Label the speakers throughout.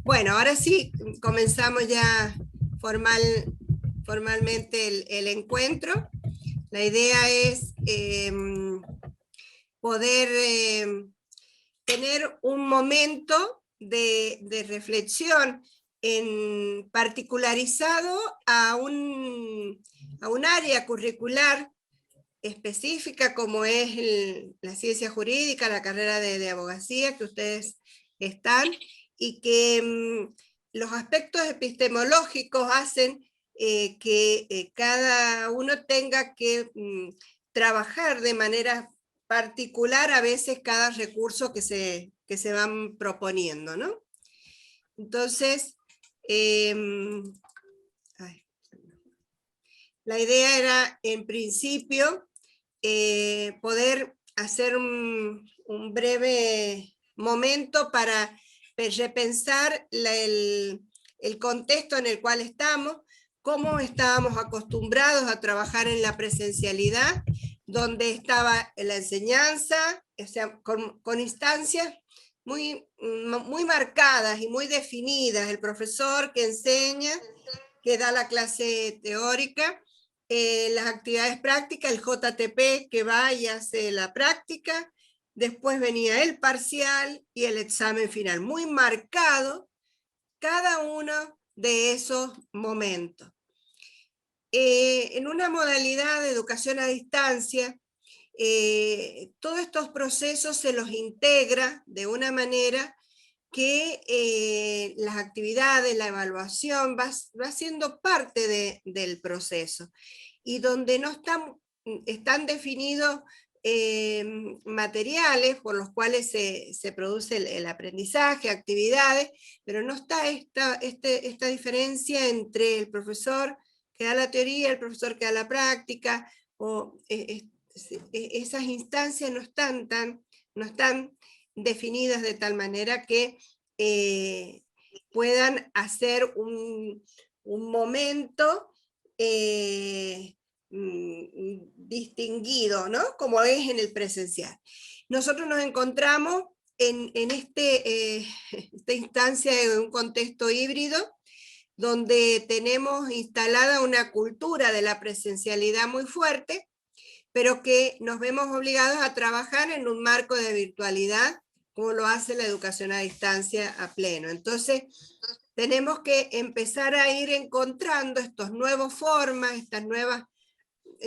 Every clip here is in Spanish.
Speaker 1: Bueno, ahora sí, comenzamos ya formalmente el encuentro. La idea es poder tener un momento de reflexión particularizado a un área curricular específica como es la ciencia jurídica, la carrera de abogacía que ustedes están, y que los aspectos epistemológicos hacen que cada uno tenga que trabajar de manera particular a veces cada recurso que se van proponiendo, ¿no? Entonces, la idea era, en principio, poder hacer un breve momento para repensar el contexto en el cual estamos, cómo estábamos acostumbrados a trabajar en la presencialidad, donde estaba la enseñanza, o sea, con instancias muy marcadas y muy definidas, el profesor que enseña, que da la clase teórica, las actividades prácticas, el JTP que va y hace la práctica, después venía el parcial y el examen final, muy marcado cada uno de esos momentos. En una modalidad de educación a distancia, todos estos procesos se los integra de una manera que las actividades, la evaluación va siendo parte del proceso, y donde no están definidos materiales por los cuales se produce el aprendizaje, actividades, pero no está esta diferencia entre el profesor que da la teoría, el profesor que da la práctica, o esas instancias no están definidas de tal manera que puedan hacer un momento distinguido, ¿no? Como es en el presencial. Nosotros nos encontramos en esta instancia de un contexto híbrido, donde tenemos instalada una cultura de la presencialidad muy fuerte, pero que nos vemos obligados a trabajar en un marco de virtualidad, como lo hace la educación a distancia a pleno. Entonces, tenemos que empezar a ir encontrando estas nuevas formas, estas nuevas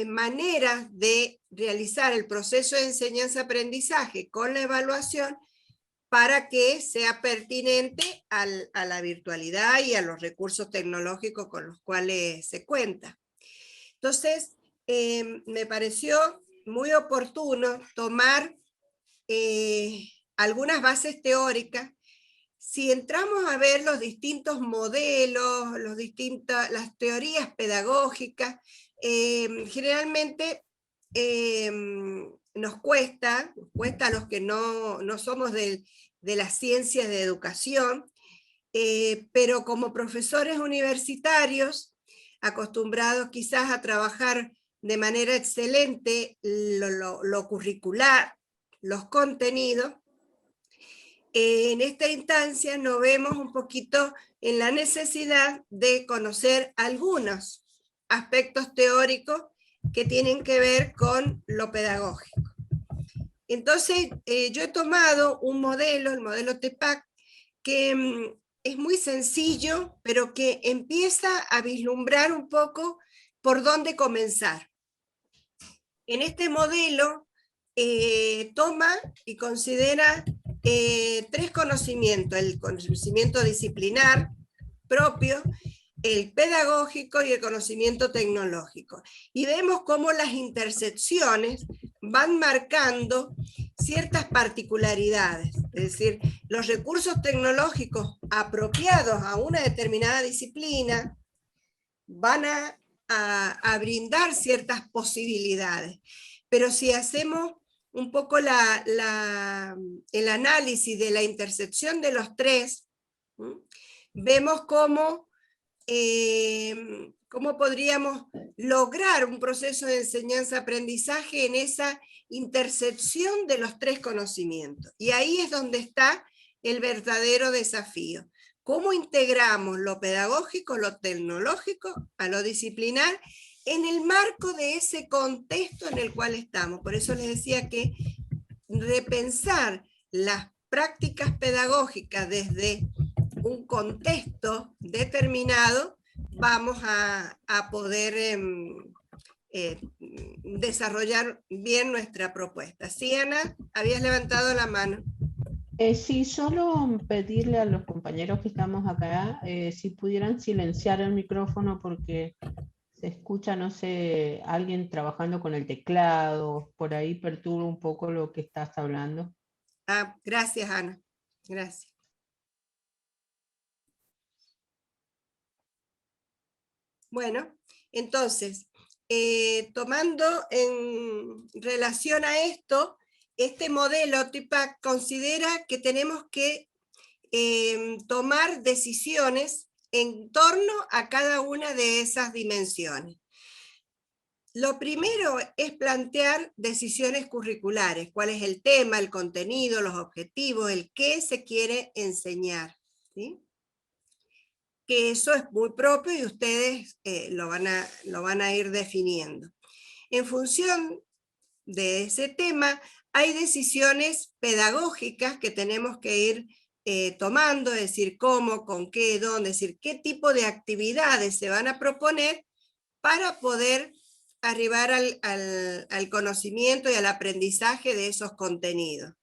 Speaker 1: maneras de realizar el proceso de enseñanza-aprendizaje con la evaluación para que sea pertinente a la virtualidad y a los recursos tecnológicos con los cuales se cuenta. Entonces, me pareció muy oportuno tomar algunas bases teóricas. Si entramos a ver los distintos modelos, las teorías pedagógicas, generalmente nos cuesta a los que no somos de las ciencias de educación, pero como profesores universitarios, acostumbrados quizás a trabajar de manera excelente lo curricular, los contenidos, en esta instancia nos vemos un poquito en la necesidad de conocer algunos aspectos teóricos que tienen que ver con lo pedagógico. Entonces, yo he tomado un modelo, el modelo TEPAC, que es muy sencillo, pero que empieza a vislumbrar un poco por dónde comenzar. En este modelo toma y considera tres conocimientos: el conocimiento disciplinar propio, el pedagógico y el conocimiento tecnológico. Y vemos cómo las intersecciones van marcando ciertas particularidades, es decir, los recursos tecnológicos apropiados a una determinada disciplina van a brindar ciertas posibilidades. Pero si hacemos un poco el análisis de la intersección de los tres, vemos cómo podríamos lograr un proceso de enseñanza-aprendizaje en esa intersección de los tres conocimientos. Y ahí es donde está el verdadero desafío. cómo integramos lo pedagógico, lo tecnológico, a lo disciplinar, en el marco de ese contexto en el cual estamos. Por eso les decía que repensar las prácticas pedagógicas desde un contexto determinado, vamos a poder desarrollar bien nuestra propuesta. Sí, Ana, habías levantado la mano.
Speaker 2: Sí, solo pedirle a los compañeros que estamos acá si pudieran silenciar el micrófono porque se escucha, no sé, alguien trabajando con el teclado, por ahí perturba un poco lo que estás hablando.
Speaker 1: Ah, gracias, Ana. Gracias. Bueno, entonces, tomando en relación a esto, este modelo TIPAC considera que tenemos que tomar decisiones en torno a cada una de esas dimensiones. Lo primero es plantear decisiones curriculares, cuál es el tema, el contenido, los objetivos, el qué se quiere enseñar, ¿sí? Que eso es muy propio y ustedes lo van a ir definiendo. En función de ese tema, hay decisiones pedagógicas que tenemos que ir tomando, es decir, cómo, con qué, dónde, es decir, qué tipo de actividades se van a proponer para poder arribar al conocimiento y al aprendizaje de esos contenidos.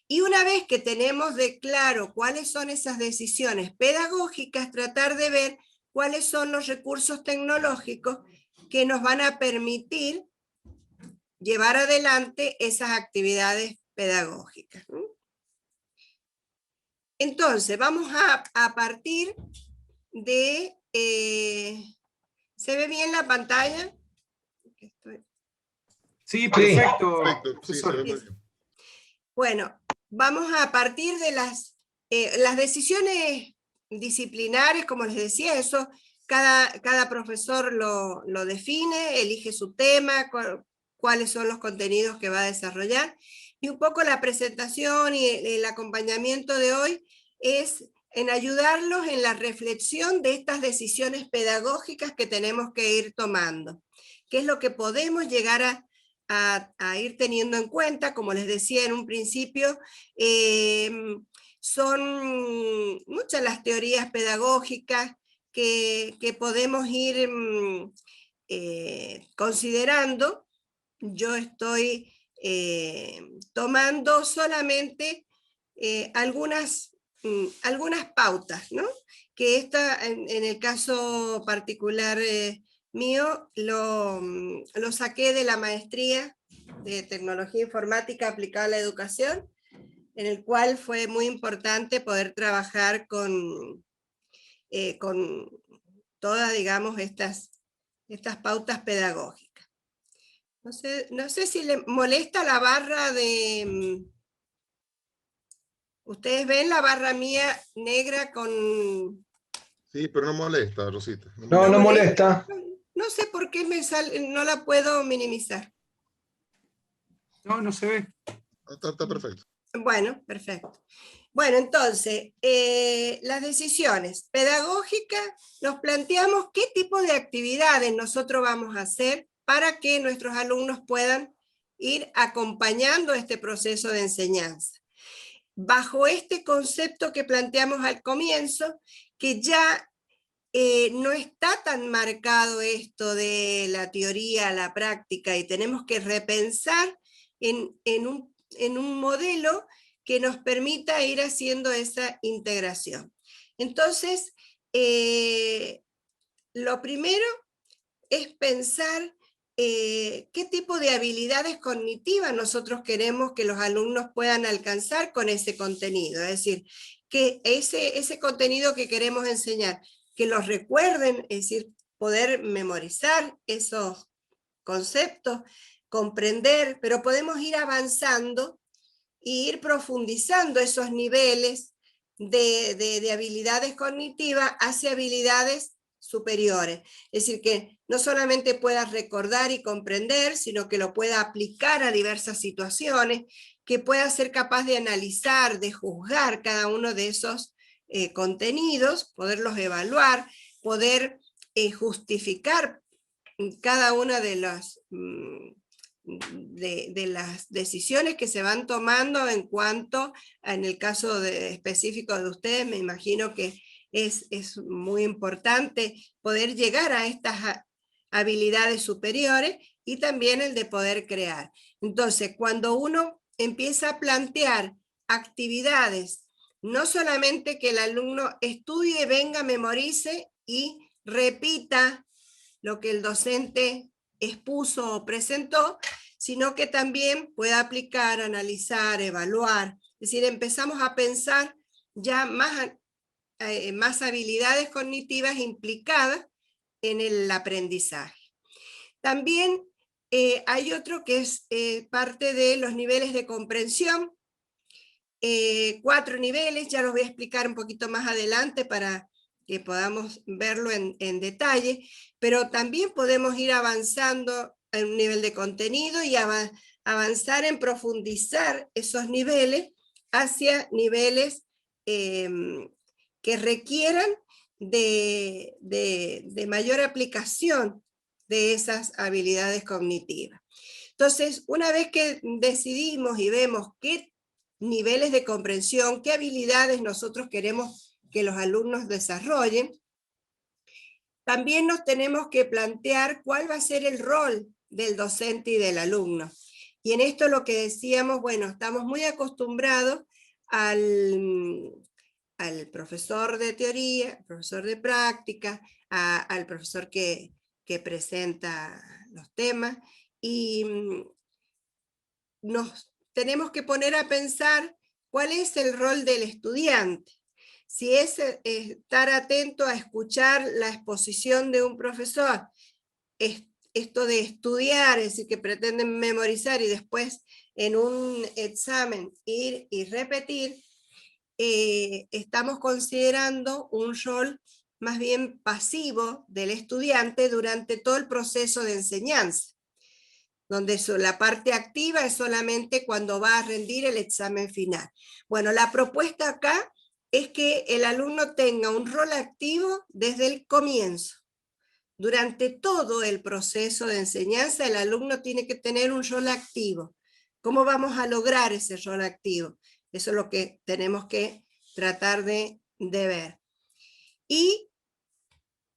Speaker 1: Y una vez que tenemos de claro cuáles son esas decisiones pedagógicas, tratar de ver cuáles son los recursos tecnológicos que nos van a permitir llevar adelante esas actividades pedagógicas. Entonces, vamos a partir de... ¿se ve bien la pantalla?
Speaker 3: Sí, perfecto.
Speaker 4: Sí, se ve muy bien.
Speaker 1: Bueno, vamos a partir de las decisiones disciplinares, como les decía, eso cada profesor lo define, elige su tema, cuáles son los contenidos que va a desarrollar, y un poco la presentación y el acompañamiento de hoy es en ayudarlos en la reflexión de estas decisiones pedagógicas que tenemos que ir tomando. ¿Qué es lo que podemos llegar a ir teniendo en cuenta? Como les decía en un principio, son muchas las teorías pedagógicas que podemos ir considerando. Yo estoy tomando solamente algunas pautas, ¿no? Que en el caso particular mío, lo saqué de la maestría de Tecnología Informática aplicada a la educación, en el cual fue muy importante poder trabajar con todas, digamos, estas pautas pedagógicas. No sé si le molesta la barra de... ¿Ustedes ven la barra mía negra con...?
Speaker 4: Sí, pero no molesta, Rosita.
Speaker 3: No molesta.
Speaker 1: No sé por qué no la puedo minimizar.
Speaker 3: No se ve.
Speaker 4: Está perfecto.
Speaker 1: Bueno, perfecto. Bueno, entonces, las decisiones pedagógicas, nos planteamos qué tipo de actividades nosotros vamos a hacer para que nuestros alumnos puedan ir acompañando este proceso de enseñanza. Bajo este concepto que planteamos al comienzo, que ya no está tan marcado esto de la teoría a la práctica y tenemos que repensar en un modelo que nos permita ir haciendo esa integración. Entonces, lo primero es pensar qué tipo de habilidades cognitivas nosotros queremos que los alumnos puedan alcanzar con ese contenido. Es decir, que ese contenido que queremos enseñar, que los recuerden, es decir, poder memorizar esos conceptos, comprender, pero podemos ir avanzando e ir profundizando esos niveles de habilidades cognitivas hacia habilidades superiores. Es decir, que no solamente pueda recordar y comprender, sino que lo pueda aplicar a diversas situaciones, que pueda ser capaz de analizar, de juzgar cada uno de esos contenidos, poderlos evaluar, poder justificar cada una de las decisiones que se van tomando en cuanto, en el caso específico de ustedes, me imagino que es muy importante poder llegar a estas habilidades superiores y también el de poder crear. Entonces, cuando uno empieza a plantear actividades, no solamente que el alumno estudie, venga, memorice y repita lo que el docente expuso o presentó, sino que también pueda aplicar, analizar, evaluar. Es decir, empezamos a pensar ya más habilidades cognitivas implicadas en el aprendizaje. También hay otro que es parte de los niveles de comprensión, 4 niveles, ya los voy a explicar un poquito más adelante para que podamos verlo en detalle, pero también podemos ir avanzando en un nivel de contenido y avanzar en profundizar esos niveles hacia niveles que requieran de mayor aplicación de esas habilidades cognitivas. Entonces, una vez que decidimos y vemos qué niveles de comprensión, qué habilidades nosotros queremos que los alumnos desarrollen, también nos tenemos que plantear cuál va a ser el rol del docente y del alumno. Y en esto lo que decíamos, bueno, estamos muy acostumbrados al profesor de teoría, al profesor de práctica, al profesor que presenta los temas, y nos tenemos que poner a pensar cuál es el rol del estudiante. Si es estar atento a escuchar la exposición de un profesor, esto de estudiar, es decir, que pretenden memorizar y después en un examen ir y repetir, estamos considerando un rol más bien pasivo del estudiante durante todo el proceso de enseñanza, donde la parte activa es solamente cuando va a rendir el examen final. Bueno, la propuesta acá es que el alumno tenga un rol activo desde el comienzo. Durante todo el proceso de enseñanza, el alumno tiene que tener un rol activo. ¿Cómo vamos a lograr ese rol activo? Eso es lo que tenemos que tratar de ver. Y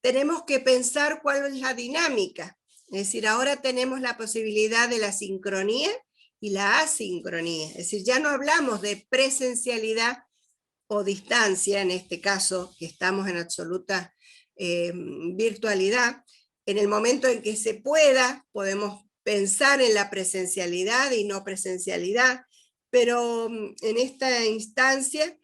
Speaker 1: tenemos que pensar cuál es la dinámica. Es decir, ahora tenemos la posibilidad de la sincronía y la asincronía. Es decir, ya no hablamos de presencialidad o distancia, en este caso, que estamos en absoluta virtualidad. En el momento en que se pueda, podemos pensar en la presencialidad y no presencialidad, pero en esta instancia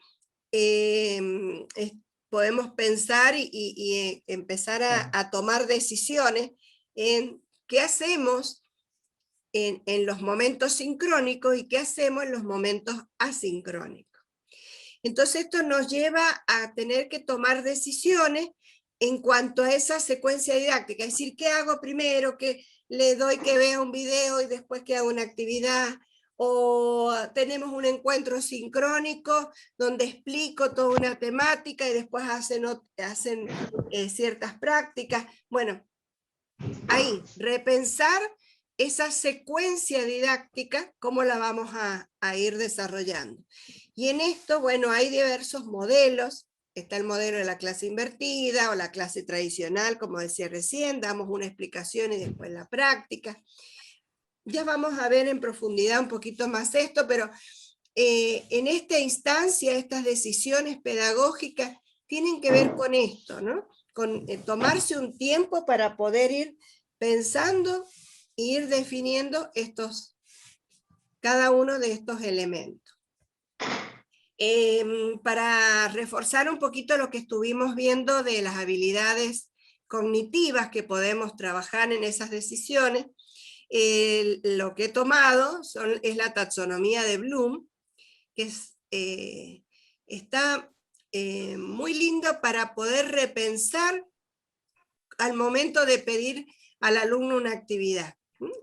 Speaker 1: podemos pensar y empezar a tomar decisiones en qué hacemos en los momentos sincrónicos y qué hacemos en los momentos asincrónicos. Entonces esto nos lleva a tener que tomar decisiones en cuanto a esa secuencia didáctica, es decir, ¿qué hago primero? ¿Que le doy que vea un video y después que haga una actividad? ¿O tenemos un encuentro sincrónico donde explico toda una temática y después hacen ciertas prácticas? Bueno, ahí, repensar esa secuencia didáctica, cómo la vamos a ir desarrollando. Y en esto, bueno, hay diversos modelos. Está el modelo de la clase invertida o la clase tradicional, como decía recién, damos una explicación y después la práctica. Ya vamos a ver en profundidad un poquito más esto, pero en esta instancia, estas decisiones pedagógicas tienen que ver con esto, ¿no? Con tomarse un tiempo para poder ir pensando e ir definiendo cada uno de estos elementos. Para reforzar un poquito lo que estuvimos viendo de las habilidades cognitivas que podemos trabajar en esas decisiones, lo que he tomado es la taxonomía de Bloom, que está muy lindo para poder repensar al momento de pedir al alumno una actividad.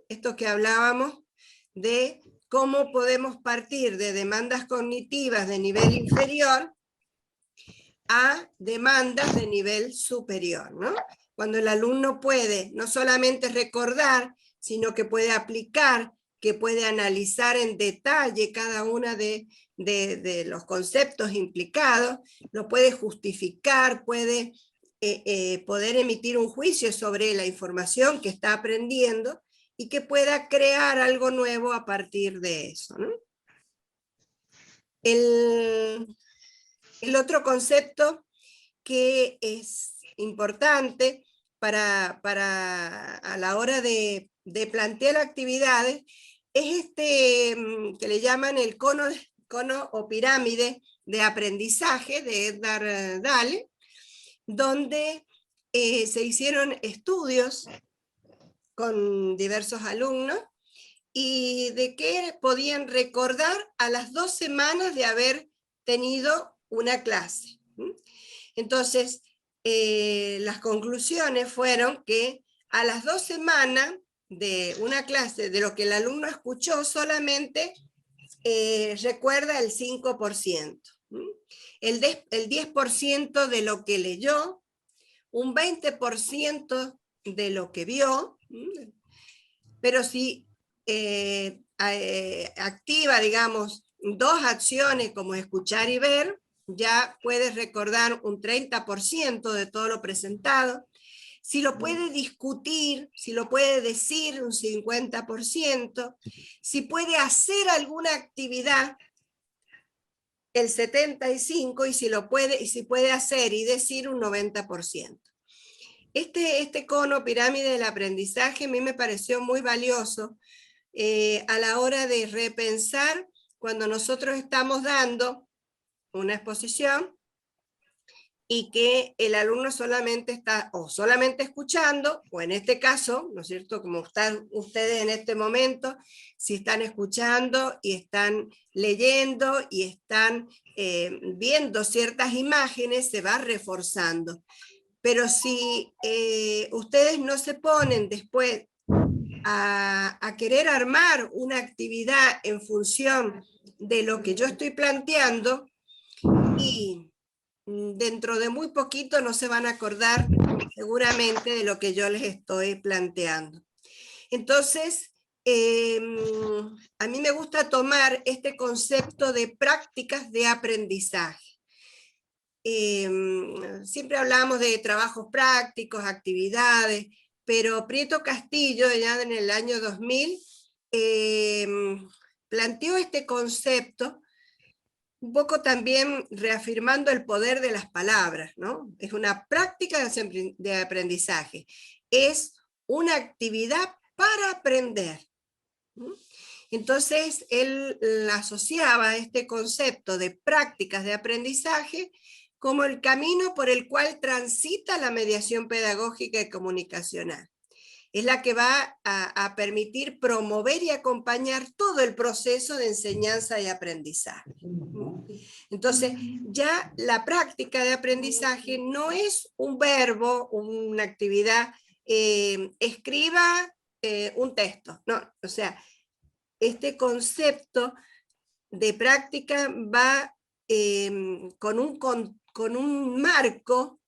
Speaker 1: Esto que hablábamos de cómo podemos partir de demandas cognitivas de nivel inferior a demandas de nivel superior, ¿no? Cuando el alumno puede no solamente recordar, sino que puede aplicar, que puede analizar en detalle cada uno de los conceptos implicados, lo puede justificar, puede poder emitir un juicio sobre la información que está aprendiendo y que pueda crear algo nuevo a partir de eso, ¿no? El otro concepto que es importante a la hora de plantear actividades es que le llaman el cono o pirámide de aprendizaje de Edgar Dale, donde se hicieron estudios con diversos alumnos y de qué podían recordar a las 2 semanas de haber tenido una clase. Entonces, las conclusiones fueron que a las 2 semanas de una clase, de lo que el alumno escuchó, solamente recuerda el 5%. El 10% de lo que leyó, un 20% de lo que vio, pero si activa, digamos, 2 acciones como escuchar y ver, ya puedes recordar un 30% de todo lo presentado. Si lo puede discutir, si lo puede decir, un 50%. Si puede hacer alguna actividad, el 75%, y si puede hacer y decir, un 90%. Este cono pirámide del aprendizaje a mí me pareció muy valioso a la hora de repensar cuando nosotros estamos dando una exposición y que el alumno solamente está o solamente escuchando, o en este caso, ¿no es cierto?, como están ustedes en este momento, si están escuchando y están leyendo y están viendo ciertas imágenes, se va reforzando. Pero si ustedes no se ponen después a querer armar una actividad en función de lo que yo estoy planteando, y dentro de muy poquito no se van a acordar seguramente de lo que yo les estoy planteando. Entonces, a mí me gusta tomar este concepto de prácticas de aprendizaje. Siempre hablamos de trabajos prácticos, actividades, pero Prieto Castillo, ya en el año 2000, planteó este concepto un poco también reafirmando el poder de las palabras, ¿no? Es una práctica de aprendizaje, es una actividad para aprender. Entonces, él asociaba este concepto de prácticas de aprendizaje como el camino por el cual transita la mediación pedagógica y comunicacional. Es la que va a permitir promover y acompañar todo el proceso de enseñanza y aprendizaje. Entonces, ya la práctica de aprendizaje no es un verbo, una actividad, escriba un texto, no, o sea, este concepto de práctica va con un marco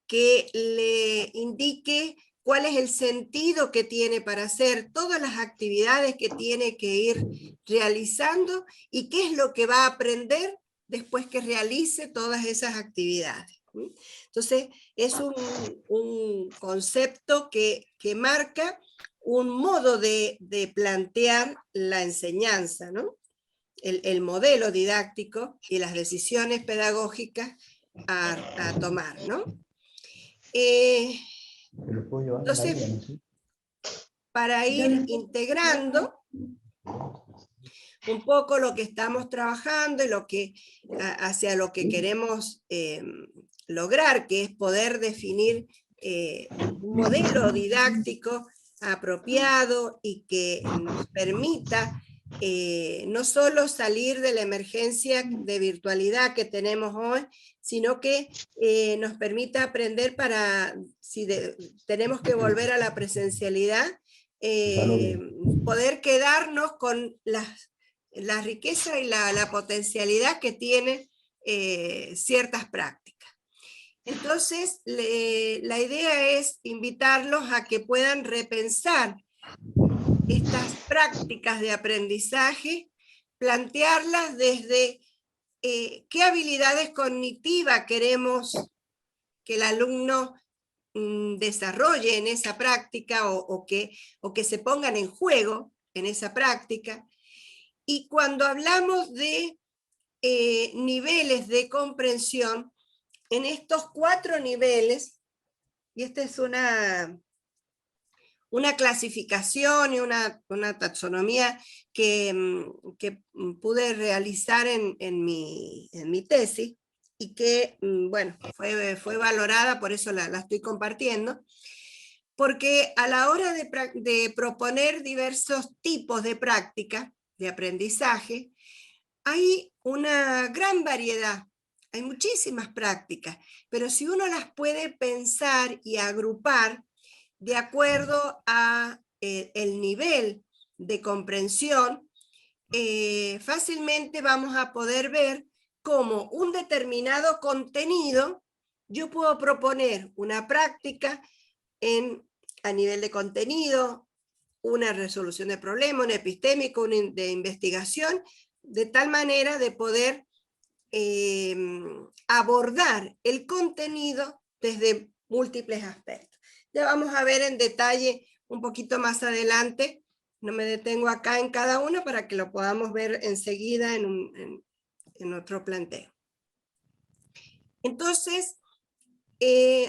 Speaker 1: que le indique cuál es el sentido que tiene para hacer todas las actividades que tiene que ir realizando y qué es lo que va a aprender después que realice todas esas actividades. Entonces, es un concepto que marca un modo de plantear la enseñanza, ¿no? El modelo didáctico y las decisiones pedagógicas a tomar, ¿no? Entonces, para ir integrando un poco lo que estamos trabajando y hacia lo que queremos lograr, que es poder definir un modelo didáctico apropiado y que nos permita no solo salir de la emergencia de virtualidad que tenemos hoy, sino que nos permita aprender para, si tenemos que volver a la presencialidad, poder quedarnos con la riqueza y la potencialidad que tiene ciertas prácticas. Entonces, la idea es invitarlos a que puedan repensar estas prácticas de aprendizaje, plantearlas desde qué habilidades cognitivas queremos que el alumno desarrolle en esa práctica o que se pongan en juego en esa práctica. Y cuando hablamos de niveles de comprensión, en estos 4 niveles, y esta es una clasificación y una taxonomía que pude realizar en mi tesis, y que, bueno, fue valorada, por eso la estoy compartiendo, porque a la hora de proponer diversos tipos de práctica de aprendizaje, hay una gran variedad, hay muchísimas prácticas, pero si uno las puede pensar y agrupar de acuerdo a el nivel de comprensión, fácilmente vamos a poder ver cómo un determinado contenido, yo puedo proponer una práctica a nivel de contenido, una resolución de problema, un epistémico, de investigación, de tal manera de poder abordar el contenido desde múltiples aspectos. Ya vamos a ver en detalle un poquito más adelante, no me detengo acá en cada uno para que lo podamos ver enseguida en otro planteo. Entonces,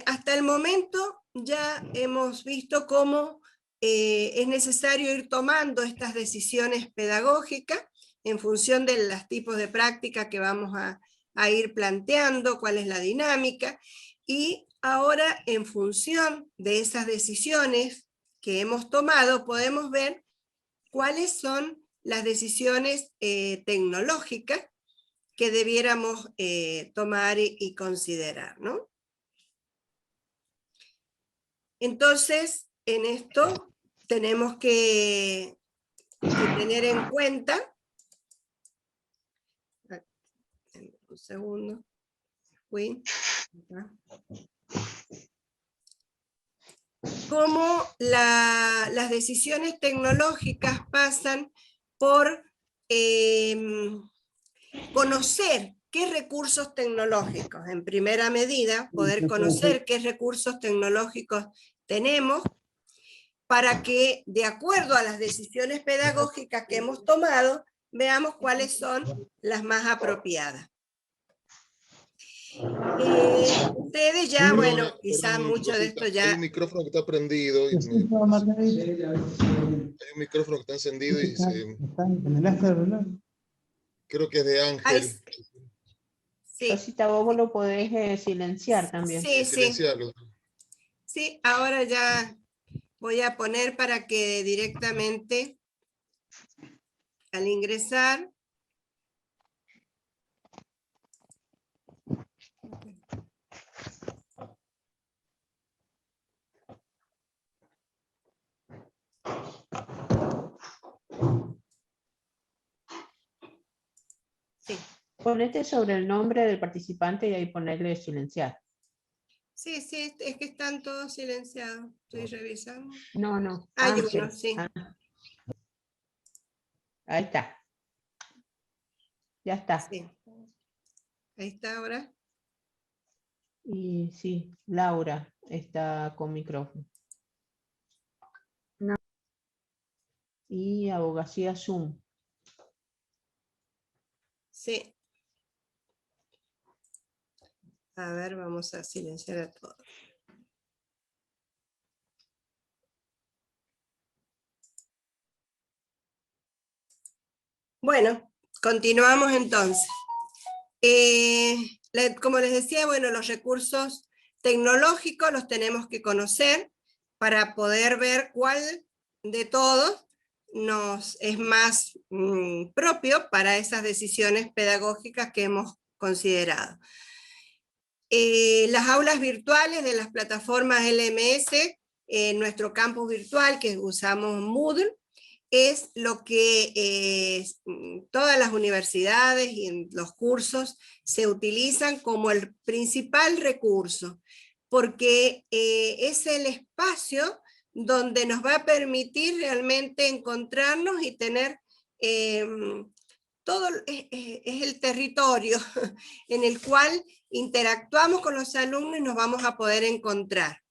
Speaker 1: hasta el momento ya hemos visto cómo es necesario ir tomando estas decisiones pedagógicas en función de los tipos de práctica que vamos a ir planteando, cuál es la dinámica, y ahora en función de esas decisiones que hemos tomado podemos ver cuáles son las decisiones tecnológicas que debiéramos tomar y considerar, ¿no? Entonces, en esto tenemos que tener en cuenta, un segundo, cómo las decisiones tecnológicas pasan por conocer qué recursos tecnológicos, en primera medida, poder conocer qué recursos tecnológicos tenemos para que, de acuerdo a las decisiones pedagógicas que hemos tomado, veamos cuáles son las más apropiadas. Ustedes ya, bueno, quizás mucho de esto ya...
Speaker 4: Hay un micrófono que está prendido. Hay un micrófono que está encendido y creo que es de Ángel.
Speaker 1: Ay, sí.
Speaker 2: Rosita, vos lo podés silenciar también.
Speaker 1: Sí,
Speaker 4: Silenciarlo.
Speaker 1: Sí, ahora ya voy a poner para que directamente al ingresar... Sí.
Speaker 2: Ponete sobre el nombre del participante y ahí ponerle silenciar.
Speaker 1: Sí, es que están todos silenciados. Estoy revisando.
Speaker 2: No.
Speaker 1: Hay uno, sí.
Speaker 2: Ahí está. Ya está.
Speaker 1: Sí. Ahí está ahora.
Speaker 2: Y sí, Laura está con micrófono.
Speaker 5: No.
Speaker 2: Y Abogacía Zoom.
Speaker 1: Sí. A ver, vamos a silenciar a todos. Bueno, continuamos entonces. Como les decía, bueno, los recursos tecnológicos los tenemos que conocer para poder ver cuál de todos nos es más propio para esas decisiones pedagógicas que hemos considerado. Las aulas virtuales de las plataformas LMS, nuestro campus virtual que usamos Moodle, es lo que todas las universidades y en los cursos se utilizan como el principal recurso, porque es el espacio donde nos va a permitir realmente encontrarnos y tener todo, es el territorio en el cual interactuamos con los alumnos y nos vamos a poder encontrar.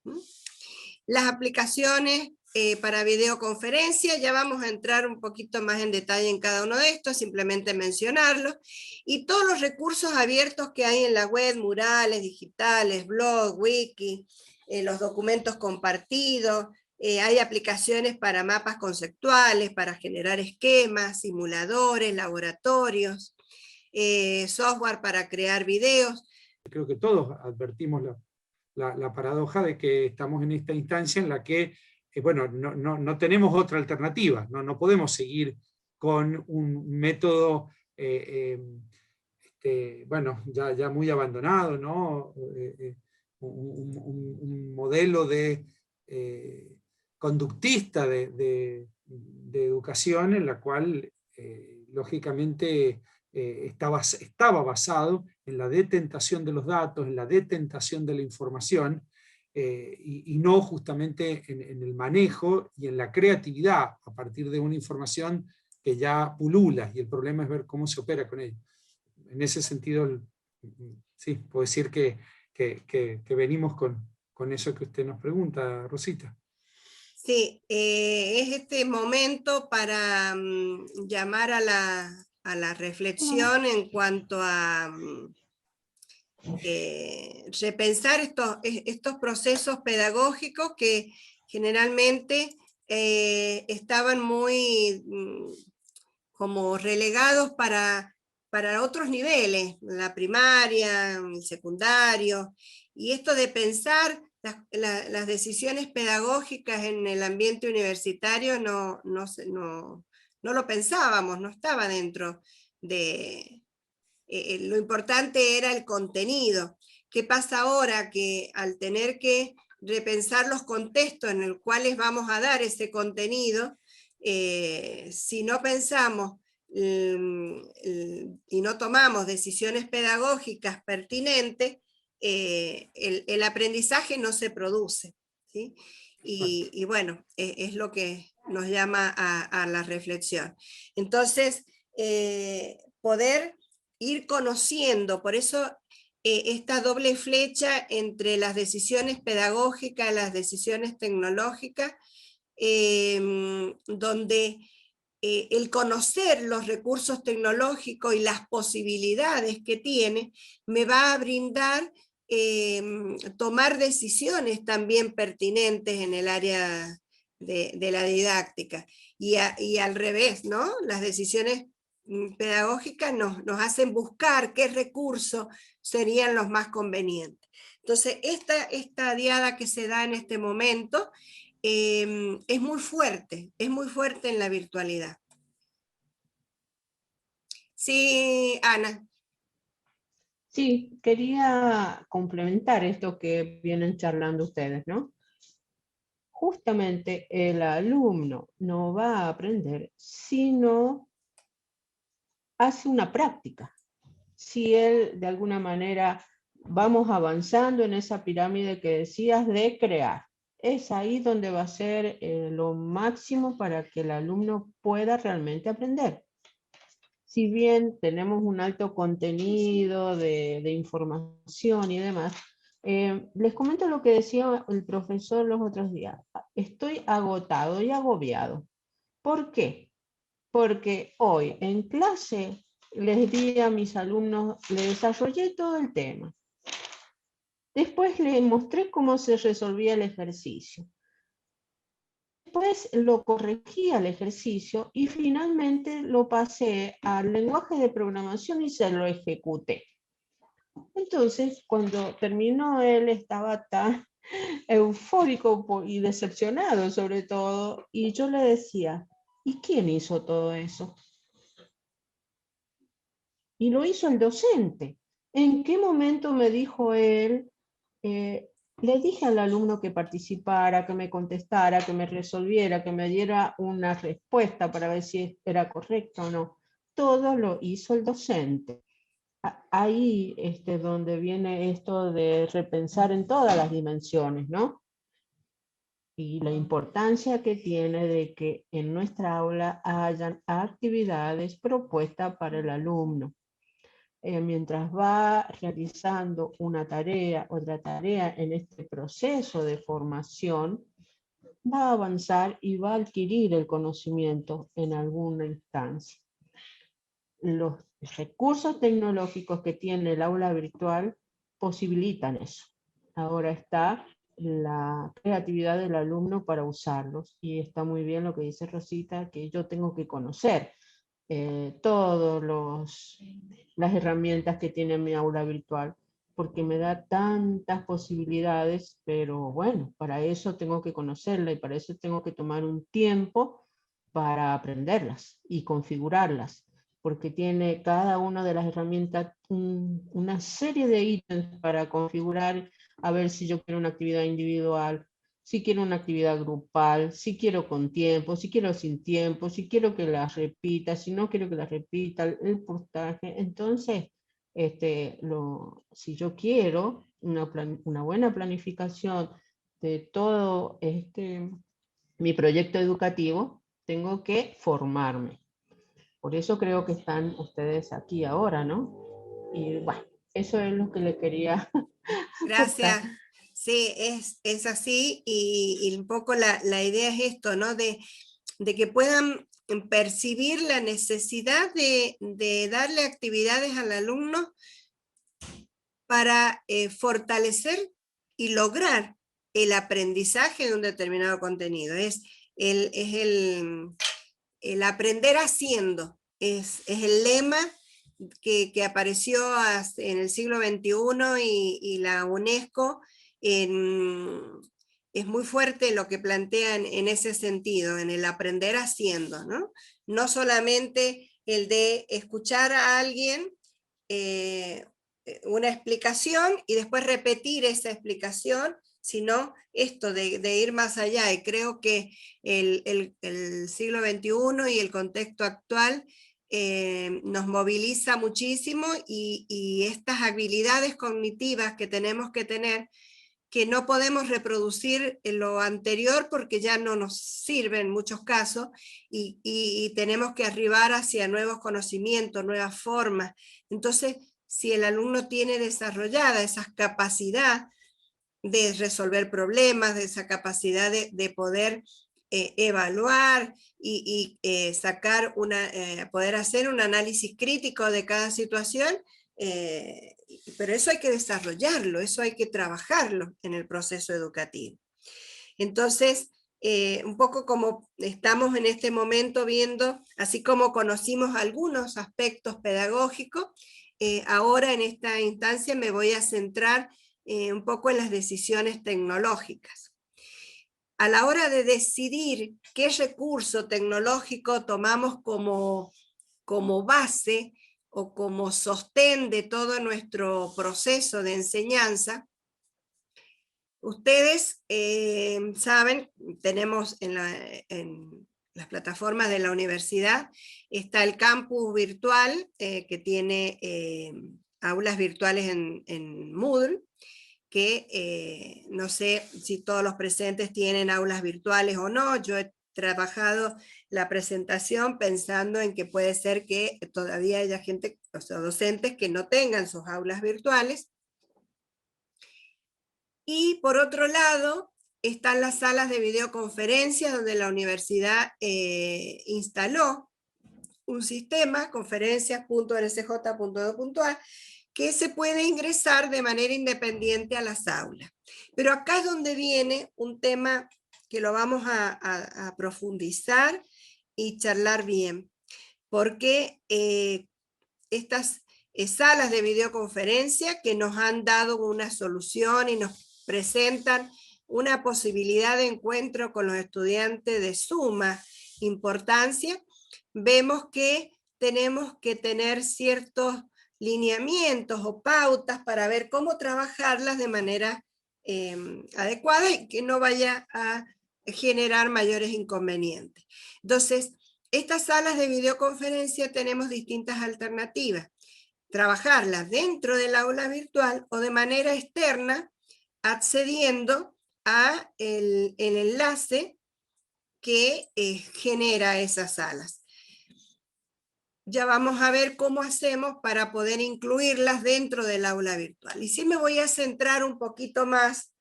Speaker 1: Las aplicaciones para videoconferencia, ya vamos a entrar un poquito más en detalle en cada uno de estos, simplemente mencionarlos, y todos los recursos abiertos que hay en la web, murales digitales, blog, wiki, los documentos compartidos, hay aplicaciones para mapas conceptuales, para generar esquemas, simuladores, laboratorios, software para crear videos.
Speaker 3: Creo que todos advertimos la paradoja de que estamos en esta instancia en la que bueno, no tenemos otra alternativa, no podemos seguir con un método bueno, ya muy abandonado, ¿no? Un modelo de conductista de educación en la cual lógicamente estaba basado en la detentación de los datos, en la detentación de la información, y no justamente en el manejo y en la creatividad a partir de una información que ya pulula, y el problema es ver cómo se opera con ella. En ese sentido, sí, puedo decir que venimos con eso que usted nos pregunta, Rosita.
Speaker 1: Sí, es este momento para llamar a la reflexión en cuanto a repensar estos procesos pedagógicos que generalmente estaban muy como relegados para otros niveles, la primaria, el secundario, y esto de pensar las decisiones pedagógicas en el ambiente universitario no lo pensábamos, no estaba dentro de... lo importante era el contenido. ¿Qué pasa ahora? Que al tener que repensar los contextos en los cuales vamos a dar ese contenido, si no pensamos y no tomamos decisiones pedagógicas pertinentes, el aprendizaje no se produce, ¿sí? Y bueno, es lo que nos llama a la reflexión. Entonces, poder ir conociendo, por eso esta doble flecha entre las decisiones pedagógicas, las decisiones tecnológicas, donde el conocer los recursos tecnológicos y las posibilidades que tiene, me va a brindar tomar decisiones también pertinentes en el área de la didáctica. Y al revés, ¿no? Las decisiones pedagógicas nos hacen buscar qué recursos serían los más convenientes. Entonces, esta diada que se da en este momento es muy fuerte en la virtualidad. Sí, Ana.
Speaker 2: Sí, quería complementar esto que vienen charlando ustedes, ¿no? Justamente el alumno no va a aprender si no hace una práctica. Si él, de alguna manera, vamos avanzando en esa pirámide que decías de crear. Es ahí donde va a ser lo máximo para que el alumno pueda realmente aprender. Si bien tenemos un alto contenido de información y demás, les comento lo que decía el profesor los otros días. Estoy agotado y agobiado. ¿Por qué? Porque hoy en clase les di a mis alumnos, les desarrollé todo el tema. Después les mostré cómo se resolvía el ejercicio. Después lo corregí al ejercicio y finalmente lo pasé al lenguaje de programación y se lo ejecuté. Entonces, cuando terminó, él estaba tan eufórico y decepcionado sobre todo, y yo le decía, ¿y quién hizo todo eso? Y lo hizo el docente. ¿En qué momento me dijo él, Le dije al alumno que participara, que me contestara, que me resolviera, que me diera una respuesta para ver si era correcto o no. Todo lo hizo el docente. Ahí donde viene esto de repensar en todas las dimensiones, ¿no? Y la importancia que tiene de que en nuestra aula hayan actividades propuestas para el alumno. Mientras va realizando una tarea, otra tarea en este proceso de formación, va a avanzar y va a adquirir el conocimiento en alguna instancia. Los recursos tecnológicos que tiene el aula virtual posibilitan eso. Ahora está la creatividad del alumno para usarlos, y está muy bien lo que dice Rosita, que yo tengo que conocer todas las herramientas que tiene mi aula virtual, porque me da tantas posibilidades, pero bueno, para eso tengo que conocerla y para eso tengo que tomar un tiempo para aprenderlas y configurarlas, porque tiene cada una de las herramientas una serie de ítems para configurar, a ver si yo quiero una actividad individual, si quiero una actividad grupal, si quiero con tiempo, si quiero sin tiempo, si quiero que la repita, si no quiero que la repita, el puntaje. Entonces, si yo quiero una buena planificación de todo mi proyecto educativo, tengo que formarme. Por eso creo que están ustedes aquí ahora, ¿no? Y bueno, eso es lo que le quería
Speaker 1: Gracias.
Speaker 2: aportar.
Speaker 1: Sí, es así, y un poco la idea es esto, ¿no? De que puedan percibir la necesidad de darle actividades al alumno para fortalecer y lograr el aprendizaje de un determinado contenido. Es el aprender haciendo, es el lema que apareció en el siglo XXI, y la UNESCO es muy fuerte lo que plantean en ese sentido, en el aprender haciendo, ¿no? No solamente el de escuchar a alguien una explicación y después repetir esa explicación, sino esto de ir más allá. Y creo que el siglo XXI y el contexto actual nos moviliza muchísimo, y estas habilidades cognitivas que tenemos que tener, que no podemos reproducir en lo anterior porque ya no nos sirve en muchos casos, y tenemos que arribar hacia nuevos conocimientos, nuevas formas. Entonces, si el alumno tiene desarrollada esa capacidad de resolver problemas, de esa capacidad de poder evaluar y sacar poder hacer un análisis crítico de cada situación, pero eso hay que desarrollarlo, eso hay que trabajarlo en el proceso educativo. Entonces, un poco como estamos en este momento viendo, así como conocimos algunos aspectos pedagógicos, ahora en esta instancia me voy a centrar un poco en las decisiones tecnológicas. A la hora de decidir qué recurso tecnológico tomamos como base o como sostén de todo nuestro proceso de enseñanza, ustedes saben, tenemos en las plataformas de la universidad, está el campus virtual que tiene aulas virtuales en Moodle, que no sé si todos los presentes tienen aulas virtuales o no. Yo he trabajado la presentación pensando en que puede ser que todavía haya gente, o sea, docentes que no tengan sus aulas virtuales. Y por otro lado, están las salas de videoconferencias donde la universidad instaló un sistema, conferencias.rsj.edu.ar, que se puede ingresar de manera independiente a las aulas. Pero acá es donde viene un tema que lo vamos a profundizar y charlar bien, porque estas salas de videoconferencia que nos han dado una solución y nos presentan una posibilidad de encuentro con los estudiantes de suma importancia, vemos que tenemos que tener ciertos lineamientos o pautas para ver cómo trabajarlas de manera adecuada y que no vaya a generar mayores inconvenientes. Entonces, estas salas de videoconferencia tenemos distintas alternativas. Trabajarlas dentro del aula virtual o de manera externa, accediendo a el enlace que genera esas salas. Ya vamos a ver cómo hacemos para poder incluirlas dentro del aula virtual. Y sí me voy a centrar un poquito más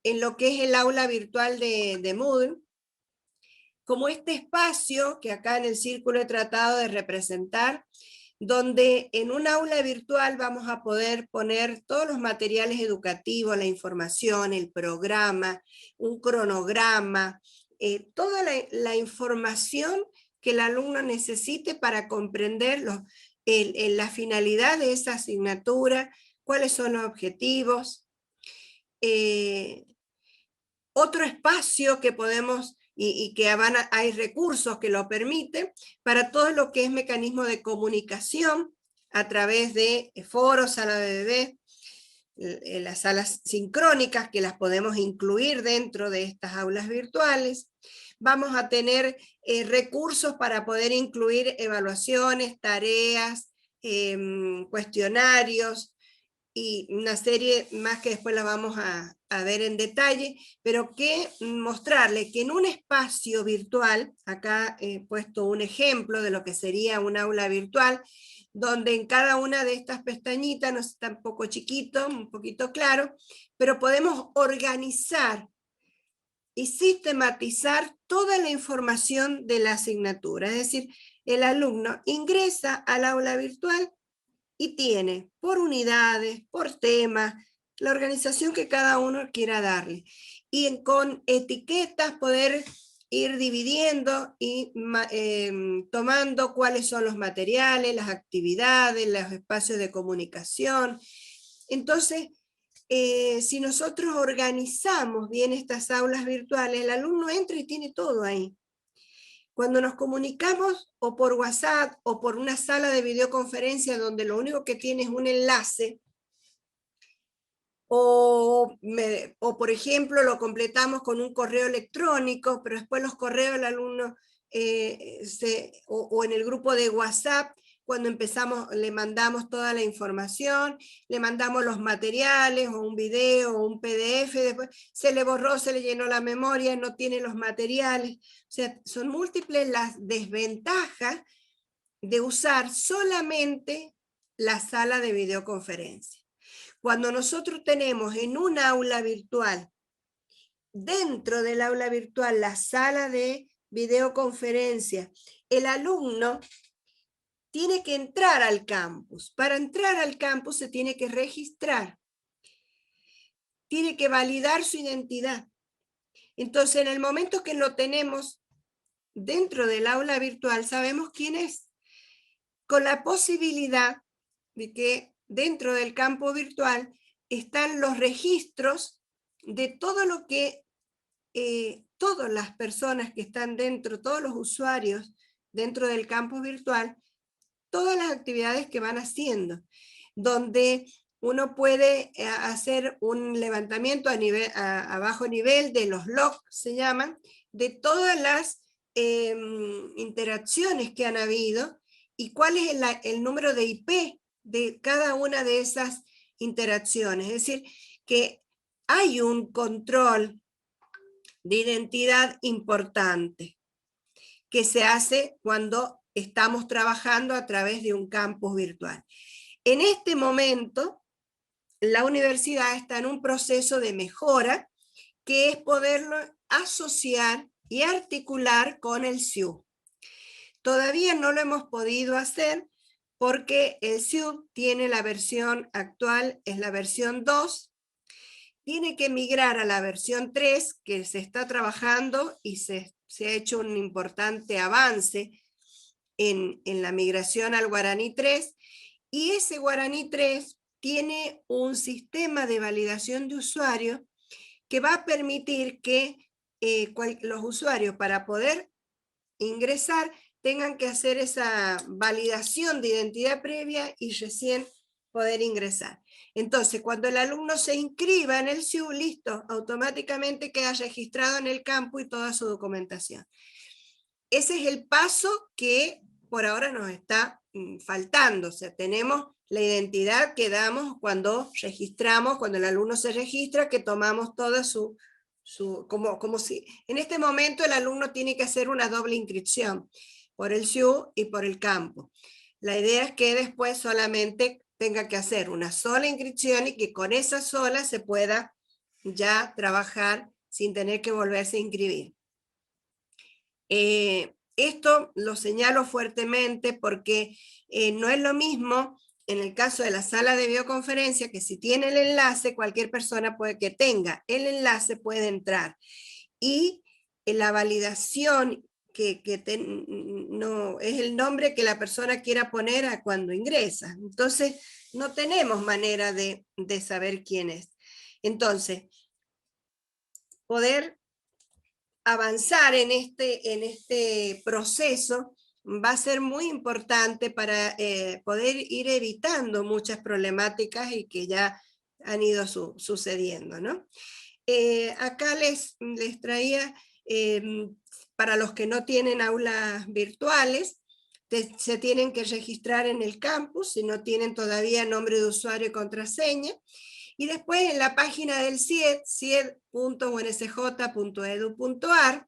Speaker 1: en lo que es el aula virtual de Moodle, como este espacio que acá en el círculo he tratado de representar, donde en un aula virtual vamos a poder poner todos los materiales educativos, la información, el programa, un cronograma, toda la información que el alumno necesite para comprender la finalidad de esa asignatura, cuáles son los objetivos. Otro espacio que podemos y que hay recursos que lo permiten para todo lo que es mecanismo de comunicación a través de foros, sala de bebé, las salas sincrónicas que las podemos incluir dentro de estas aulas virtuales. Vamos a tener recursos para poder incluir evaluaciones, tareas, cuestionarios, y una serie más que después la vamos a ver en detalle, pero que mostrarle que en un espacio virtual, acá he puesto un ejemplo de lo que sería un aula virtual, donde en cada una de estas pestañitas, no está un poco chiquito, un poquito claro, pero podemos organizar y sistematizar toda la información de la asignatura. Es decir, el alumno ingresa al aula virtual y tiene por unidades, por temas, la organización que cada uno quiera darle. Y con etiquetas poder ir dividiendo y tomando cuáles son los materiales, las actividades, los espacios de comunicación. Entonces, si nosotros organizamos bien estas aulas virtuales, el alumno entra y tiene todo ahí. Cuando nos comunicamos o por WhatsApp o por una sala de videoconferencia donde lo único que tiene es un enlace, o por ejemplo lo completamos con un correo electrónico, pero después los correos del alumno o en el grupo de WhatsApp, cuando empezamos le mandamos toda la información, le mandamos los materiales o un video o un PDF, después se le borró, se le llenó la memoria, no tiene los materiales. O sea, son múltiples las desventajas de usar solamente la sala de videoconferencia. Cuando nosotros tenemos en un aula virtual, dentro del aula virtual, la sala de videoconferencia, el alumno tiene que entrar al campus. Para entrar al campus se tiene que registrar. Tiene que validar su identidad. Entonces, en el momento que lo tenemos dentro del aula virtual, sabemos quién es. Con la posibilidad de que dentro del campo virtual están los registros de todo lo que todas las personas que están dentro, todos los usuarios dentro del campus virtual, todas las actividades que van haciendo, donde uno puede hacer un levantamiento a bajo nivel de los logs, se llaman, de todas las interacciones que han habido y cuál es el número de IP de cada una de esas interacciones. Es decir, que hay un control de identidad importante que se hace cuando estamos trabajando a través de un campus virtual. En este momento, la universidad está en un proceso de mejora que es poderlo asociar y articular con el SIUB. Todavía no lo hemos podido hacer porque el SIUB tiene la versión actual, es la versión 2, tiene que migrar a la versión 3, que se está trabajando y se ha hecho un importante avance en la migración al Guaraní 3, y ese Guaraní 3 tiene un sistema de validación de usuario que va a permitir que los usuarios, para poder ingresar, tengan que hacer esa validación de identidad previa y recién poder ingresar. Entonces, cuando el alumno se inscriba en el SIU, listo, automáticamente queda registrado en el campus y toda su documentación. Ese es el paso que por ahora nos está faltando. O sea, tenemos la identidad que damos cuando registramos, cuando el alumno se registra, que tomamos toda como si en este momento el alumno tiene que hacer una doble inscripción por el SIU y por el campus. La idea es que después solamente tenga que hacer una sola inscripción y que con esa sola se pueda ya trabajar sin tener que volverse a inscribir. Esto lo señalo fuertemente porque no es lo mismo en el caso de la sala de videoconferencia, que si tiene el enlace, cualquier persona que tenga el enlace puede entrar. Y la validación no es el nombre que la persona quiera poner a cuando ingresa. Entonces, no tenemos manera de saber quién es. Entonces, poder avanzar en este proceso va a ser muy importante para poder ir evitando muchas problemáticas y que ya han ido sucediendo, ¿no? Acá les traía, para los que no tienen aulas virtuales, se tienen que registrar en el campus, si no tienen todavía nombre de usuario y contraseña, y después en la página del CIED, cied.unsj.edu.ar,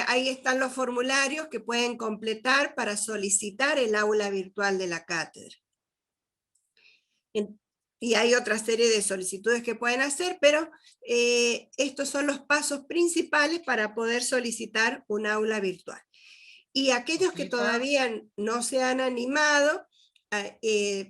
Speaker 1: ahí están los formularios que pueden completar para solicitar el aula virtual de la cátedra. Y hay otra serie de solicitudes que pueden hacer, pero estos son los pasos principales para poder solicitar un aula virtual. Y aquellos que todavía no se han animado,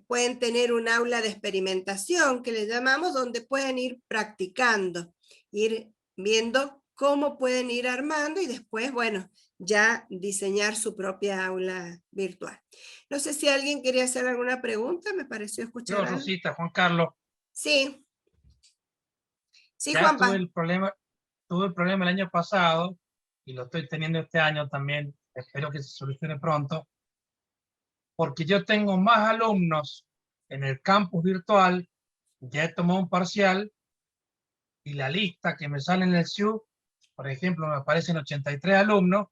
Speaker 1: pueden tener un aula de experimentación, que le llamamos, donde pueden ir practicando, ir viendo cómo pueden ir armando y después, bueno, ya diseñar su propia aula virtual. No sé si alguien quería hacer alguna pregunta, me pareció escuchar algo.
Speaker 5: Rosita, Juan Carlos.
Speaker 1: Sí. Sí,
Speaker 5: ya
Speaker 1: Juanpa.
Speaker 5: tuve el problema el año pasado y lo estoy teniendo este año también. Espero que se solucione pronto. Porque yo tengo más alumnos en el campus virtual, ya he tomado un parcial y la lista que me sale en el SIU, por ejemplo, me aparecen 83 alumnos,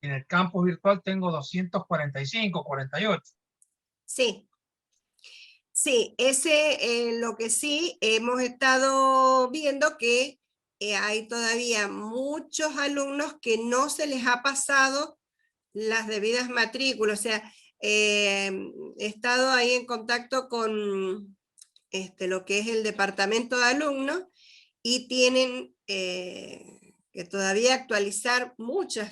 Speaker 5: y en el campus virtual tengo 245, 48.
Speaker 1: Sí. Sí, lo que sí hemos estado viendo que hay todavía muchos alumnos que no se les ha pasado las debidas matrículas. O sea, he estado ahí en contacto con lo que es el departamento de alumnos y tienen que todavía actualizar mucha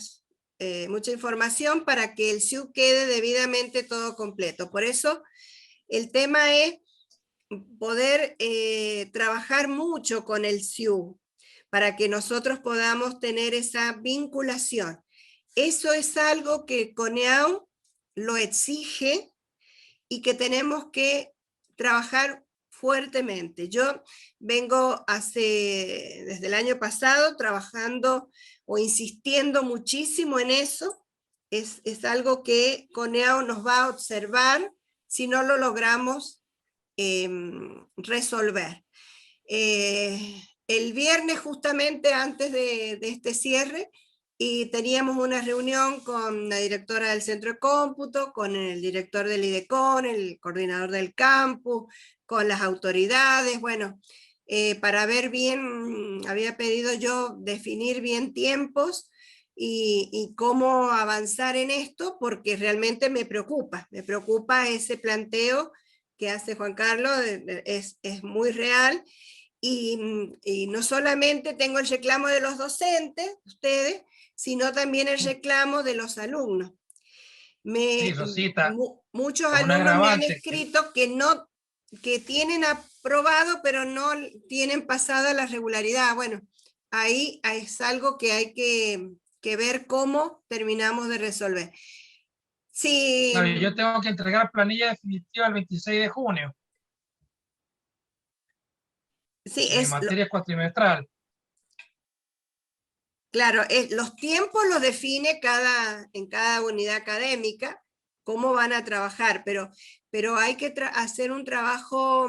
Speaker 1: información para que el SIU quede debidamente todo completo. Por eso el tema es poder trabajar mucho con el SIU para que nosotros podamos tener esa vinculación. Eso es algo que CONEAU lo exige y que tenemos que trabajar fuertemente. Yo vengo desde el año pasado trabajando o insistiendo muchísimo en eso. Es algo que CONEAU nos va a observar si no lo logramos resolver. El viernes, justamente antes de este cierre, y teníamos una reunión con la directora del centro de cómputo, con el director del IDECON, el coordinador del campus, con las autoridades, bueno, para ver bien, había pedido yo definir bien tiempos y cómo avanzar en esto, porque realmente me preocupa ese planteo que hace Juan Carlos, es muy real, y no solamente tengo el reclamo de los docentes, ustedes, sino también el reclamo de los alumnos.
Speaker 5: Sí, Rosita,
Speaker 1: muchos alumnos me han escrito que tienen aprobado, pero no tienen pasada la regularidad. Bueno, ahí es algo que hay que ver cómo terminamos de resolver. Sí.
Speaker 5: Claro, yo tengo que entregar planilla definitiva el 26 de junio.
Speaker 1: Sí,
Speaker 5: mi materia es cuatrimestral.
Speaker 1: Claro, los tiempos los define en cada unidad académica, cómo van a trabajar, pero hay que hacer un trabajo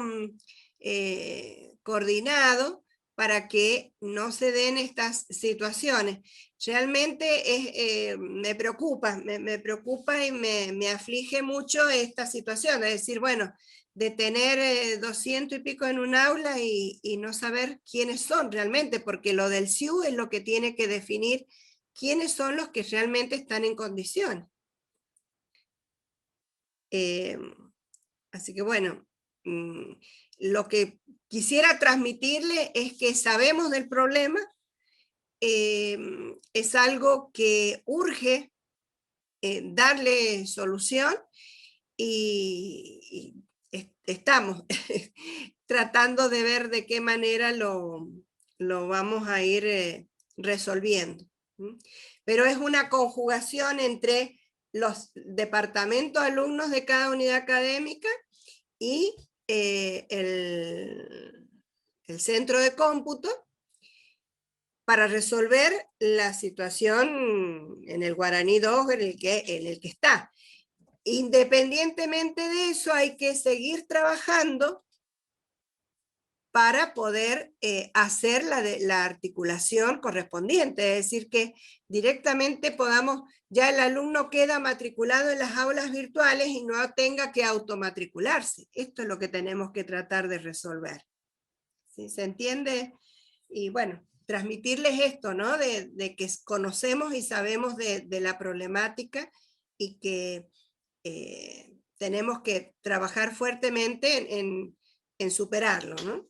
Speaker 1: coordinado para que no se den estas situaciones. Realmente me preocupa y me aflige mucho esta situación, es decir, bueno, de tener 200 y pico en un aula y no saber quiénes son realmente, porque lo del SIU es lo que tiene que definir quiénes son los que realmente están en condiciones. Así que bueno, lo que quisiera transmitirle es que sabemos del problema, es algo que urge darle solución y estamos tratando de ver de qué manera lo vamos a ir resolviendo. Pero es una conjugación entre los departamentos alumnos de cada unidad académica y el centro de cómputo para resolver la situación en el Guaraní 2 en el que está. Independientemente de eso, hay que seguir trabajando para poder hacer la articulación correspondiente, es decir, que directamente podamos, ya el alumno queda matriculado en las aulas virtuales y no tenga que automatricularse. Esto es lo que tenemos que tratar de resolver. ¿Sí? ¿Se entiende? Y bueno, transmitirles esto, ¿no? De que conocemos y sabemos de la problemática y que tenemos que trabajar fuertemente en superarlo, ¿no?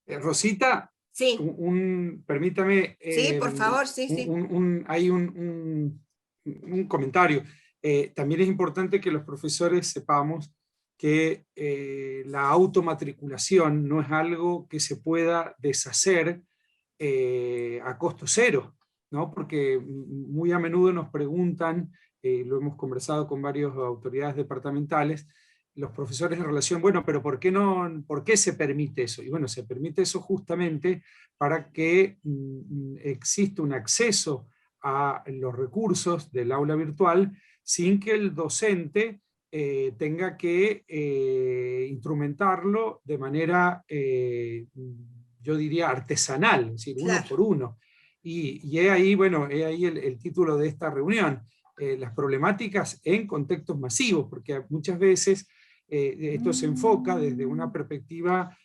Speaker 3: Rosita,
Speaker 1: sí.
Speaker 3: Permítame.
Speaker 1: Sí, por favor, sí, sí.
Speaker 3: Hay un comentario. También es importante que los profesores sepamos que la automatriculación no es algo que se pueda deshacer a costo cero, ¿no? Porque muy a menudo nos preguntan, lo hemos conversado con varias autoridades departamentales, los profesores en relación, bueno, pero ¿por qué se permite eso? Y bueno, se permite eso justamente para que exista un acceso a los recursos del aula virtual sin que el docente tenga que instrumentarlo de manera, yo diría, artesanal, es decir, claro, uno por uno. Y es ahí, bueno, es ahí el título de esta reunión, las problemáticas en contextos masivos, porque muchas veces esto se enfoca desde una perspectiva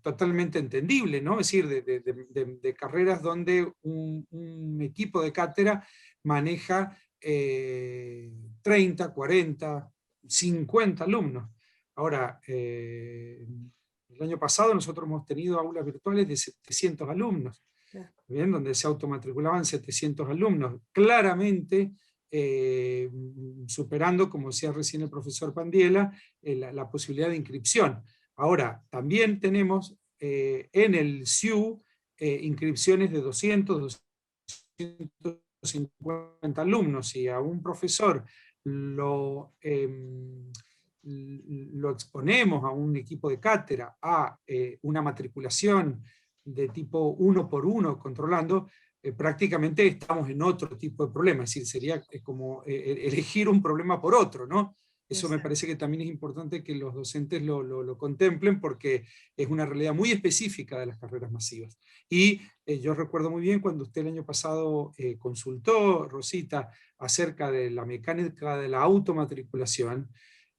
Speaker 3: totalmente entendible, ¿no? Es decir, de carreras donde un equipo de cátedra maneja 30, 40, 50 alumnos. Ahora, el año pasado nosotros hemos tenido aulas virtuales de 700 alumnos, ¿bien? Donde se automatriculaban 700 alumnos. Claramente, superando, como decía recién el profesor Pandiela, la posibilidad de inscripción. Ahora, también tenemos en el SIU inscripciones de 200, 250 alumnos, y a un profesor lo exponemos a un equipo de cátedra a una matriculación de tipo uno por uno controlando, prácticamente estamos en otro tipo de problema, es decir, sería como elegir un problema por otro, ¿no? Eso me parece que también es importante que los docentes lo contemplen, porque es una realidad muy específica de las carreras masivas. Y yo recuerdo muy bien cuando usted el año pasado consultó, Rosita, acerca de la mecánica de la automatriculación,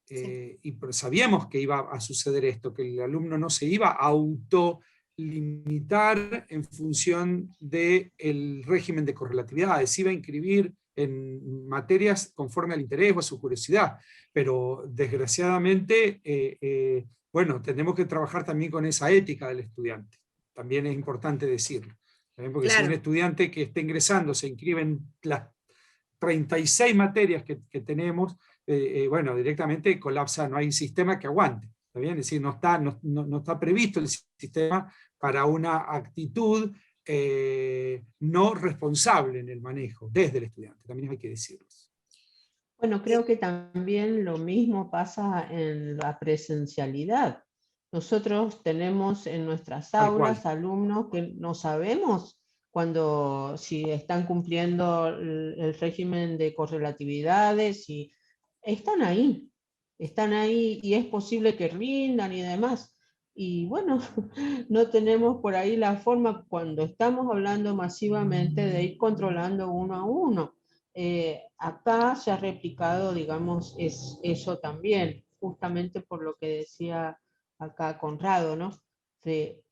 Speaker 3: y sabíamos que iba a suceder esto, que el alumno no se iba a autolimitar en función del régimen de correlatividad, se iba a inscribir en materias conforme al interés o a su curiosidad, pero desgraciadamente, bueno, tenemos que trabajar también con esa ética del estudiante, también es importante decirlo, porque claro, si un estudiante que está ingresando se inscribe en las 36 materias que tenemos, bueno, directamente colapsa, no hay sistema que aguante, ¿está bien? Es decir, no está previsto el sistema para una actitud no responsable en el manejo desde el estudiante, también hay que decirlo.
Speaker 2: Bueno, creo que también lo mismo pasa en la presencialidad. Nosotros tenemos en nuestras aulas alumnos que no sabemos cuando si están cumpliendo el régimen de correlatividades, y están ahí y es posible que rindan y demás. Y bueno, no tenemos por ahí la forma, cuando estamos hablando masivamente, de ir controlando uno a uno. Acá se ha replicado, digamos, eso también, justamente por lo que decía acá Conrado, ¿no? De,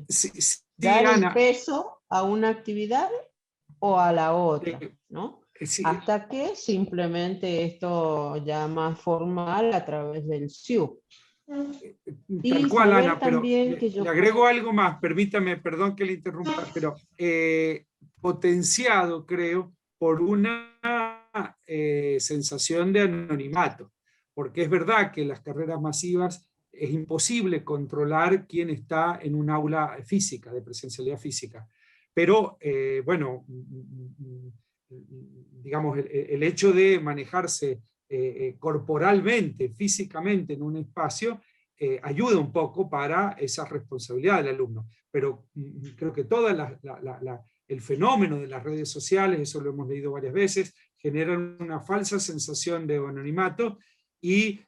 Speaker 3: Sí, sí,
Speaker 2: dar el
Speaker 3: Ana,
Speaker 2: peso a una actividad o a la otra, ¿no?
Speaker 3: sí,
Speaker 2: Hasta que simplemente esto ya más formal a través del SIU.
Speaker 3: tal
Speaker 2: Y
Speaker 3: cual,
Speaker 2: saber
Speaker 3: Ana, pero
Speaker 2: también que
Speaker 3: le
Speaker 2: yo...
Speaker 3: agrego algo más, permítame, perdón que le interrumpa, pero potenciado, creo, por una sensación de anonimato, porque es verdad que en las carreras masivas es imposible controlar quién está en un aula física, de presencialidad física, pero bueno, digamos, el hecho de manejarse corporalmente, físicamente en un espacio, ayuda un poco para esa responsabilidad del alumno. Pero creo que todo el fenómeno de las redes sociales, eso lo hemos leído varias veces, generan una falsa sensación de anonimato y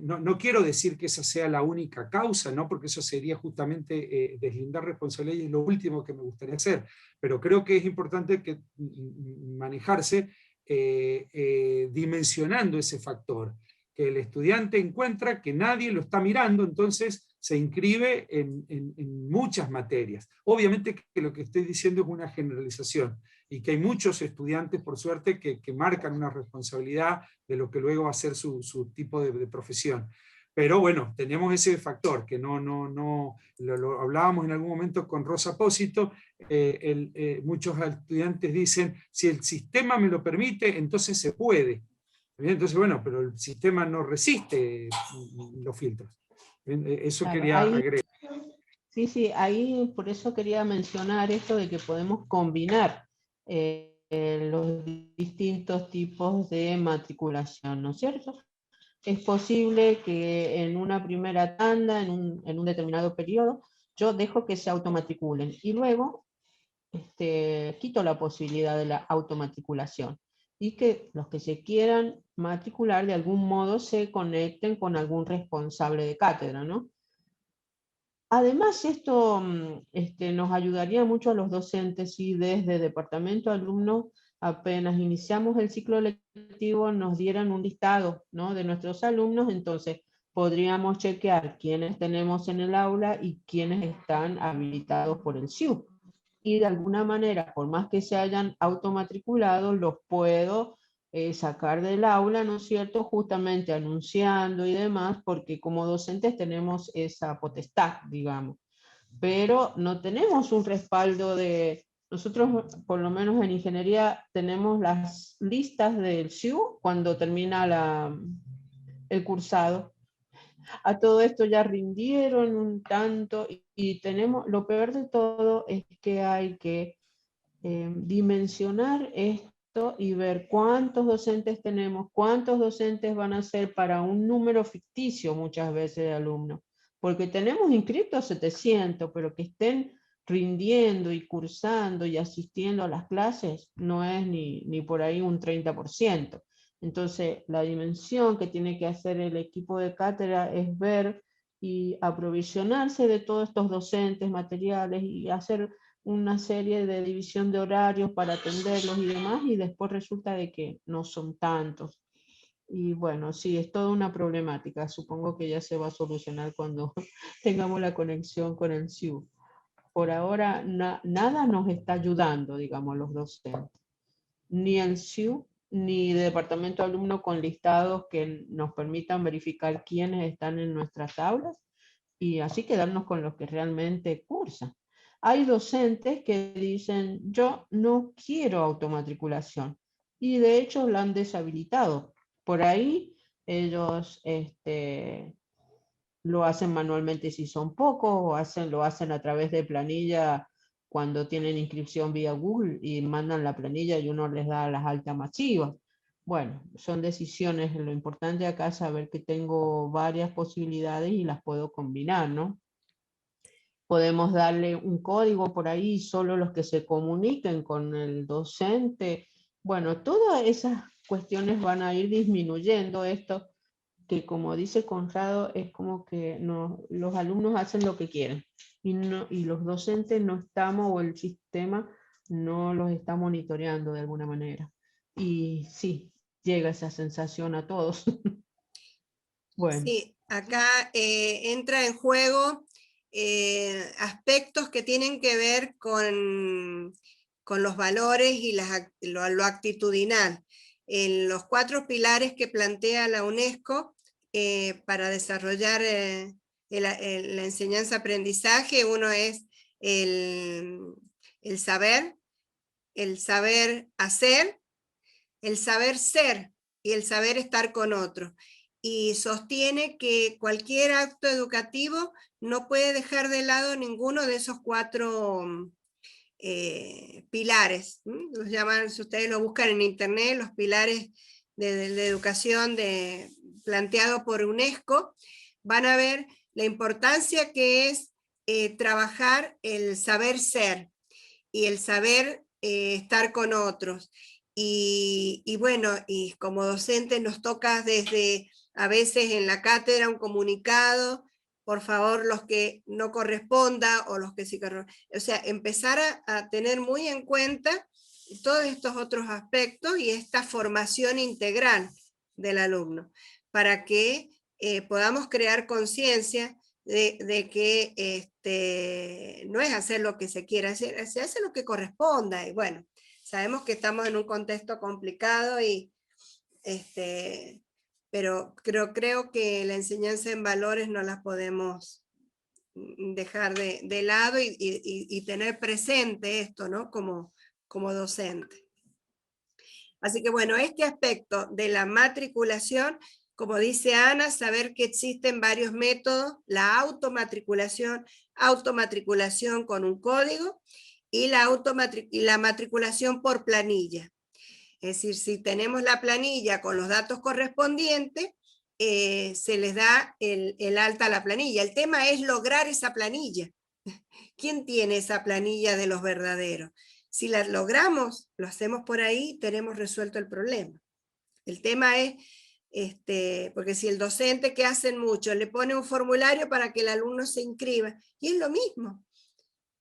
Speaker 3: no quiero decir que esa sea la única causa, ¿no? Porque eso sería justamente deslindar responsabilidad y es lo último que me gustaría hacer, pero creo que es importante que manejarse dimensionando ese factor, que el estudiante encuentra que nadie lo está mirando, entonces se inscribe en muchas materias. Obviamente que lo que estoy diciendo es una generalización y que hay muchos estudiantes, por suerte, que marcan una responsabilidad de lo que luego va a ser su tipo de profesión. Pero bueno, tenemos ese factor que lo hablábamos en algún momento con Rosa Pósito. Muchos estudiantes dicen, si el sistema me lo permite, entonces se puede. Entonces, bueno, pero el sistema no resiste los filtros. Eso
Speaker 2: Claro,
Speaker 3: quería agregar.
Speaker 2: sí, ahí por eso quería mencionar esto de que podemos combinar los distintos tipos de matriculación, ¿no es cierto? Es posible que en una primera tanda, en un determinado periodo, yo dejo que se automatriculen y luego quito la posibilidad de la automatriculación y que los que se quieran matricular de algún modo se conecten con algún responsable de cátedra, ¿no? Además, esto nos ayudaría mucho a los docentes si desde departamento de alumnos, apenas iniciamos el ciclo lectivo, nos dieran un listado, ¿no?, de nuestros alumnos, entonces podríamos chequear quiénes tenemos en el aula y quiénes están habilitados por el SIU. Y de alguna manera, por más que se hayan automatriculado, los puedo sacar del aula, ¿no es cierto?, justamente anunciando y demás, porque como docentes tenemos esa potestad, digamos, pero no tenemos un respaldo de... Nosotros, por lo menos en ingeniería, tenemos las listas del SIU cuando termina el cursado. A todo esto ya rindieron un tanto y tenemos, lo peor de todo es que hay que dimensionar esto y ver cuántos docentes tenemos, cuántos docentes van a ser para un número ficticio muchas veces de alumnos, porque tenemos inscritos 700, pero que estén rindiendo y cursando y asistiendo a las clases no es ni por ahí un 30%. Entonces, la dimensión que tiene que hacer el equipo de cátedra es ver y aprovisionarse de todos estos docentes materiales y hacer una serie de división de horarios para atenderlos y demás, y después resulta de que no son tantos. Y bueno, sí, es toda una problemática. Supongo que ya se va a solucionar cuando tengamos la conexión con el SIU. Por ahora, nada nos está ayudando, digamos, los docentes. Ni el SIU, ni el departamento de alumnos con listados que nos permitan verificar quiénes están en nuestras aulas y así quedarnos con los que realmente cursan. Hay docentes que dicen, yo no quiero automatriculación, y de hecho la han deshabilitado. Por ahí ellos lo hacen manualmente si son pocos, o lo hacen a través de planilla cuando tienen inscripción vía Google y mandan la planilla y uno les da las altas masivas. Bueno, son decisiones. Lo importante acá es saber que tengo varias posibilidades y las puedo combinar, ¿no? podemos darle un código por ahí, solo los que se comuniquen con el docente. Bueno, todas esas cuestiones van a ir disminuyendo esto, que como dice Conrado, es como que no, los alumnos hacen lo que quieren y los docentes no estamos, o el sistema no los está monitoreando de alguna manera. Y sí, llega esa sensación a todos. Bueno.
Speaker 1: Sí, acá entra en juego aspectos que tienen que ver con los valores y lo actitudinal. En los 4 pilares que plantea la UNESCO para desarrollar la enseñanza-aprendizaje, uno es el saber hacer, el saber ser y el saber estar con otros. Y sostiene que cualquier acto educativo no puede dejar de lado ninguno de esos 4 pilares. Los llaman, si ustedes lo buscan en internet, los pilares de educación planteado por UNESCO, van a ver la importancia que es trabajar el saber ser y el saber estar con otros. Y bueno, y como docente nos toca desde a veces en la cátedra un comunicado, por favor, los que no corresponda o los que sí corresponda. O sea, empezar a tener muy en cuenta todos estos otros aspectos y esta formación integral del alumno, para que podamos crear conciencia de que no es hacer lo que se quiera hacer, se hace lo que corresponda. Y bueno, sabemos que estamos en un contexto complicado, pero creo que la enseñanza en valores no las podemos dejar de lado y tener presente esto, ¿no? Como docente. Así que bueno, este aspecto de la matriculación, como dice Ana, saber que existen varios métodos, la automatriculación con un código y la matriculación por planilla. Es decir, si tenemos la planilla con los datos correspondientes, se les da el alta a la planilla. El tema es lograr esa planilla. ¿Quién tiene esa planilla de los verdaderos? Si la logramos, lo hacemos por ahí, tenemos resuelto el problema. El tema es, porque si el docente, que hacen mucho, le pone un formulario para que el alumno se inscriba, y es lo mismo,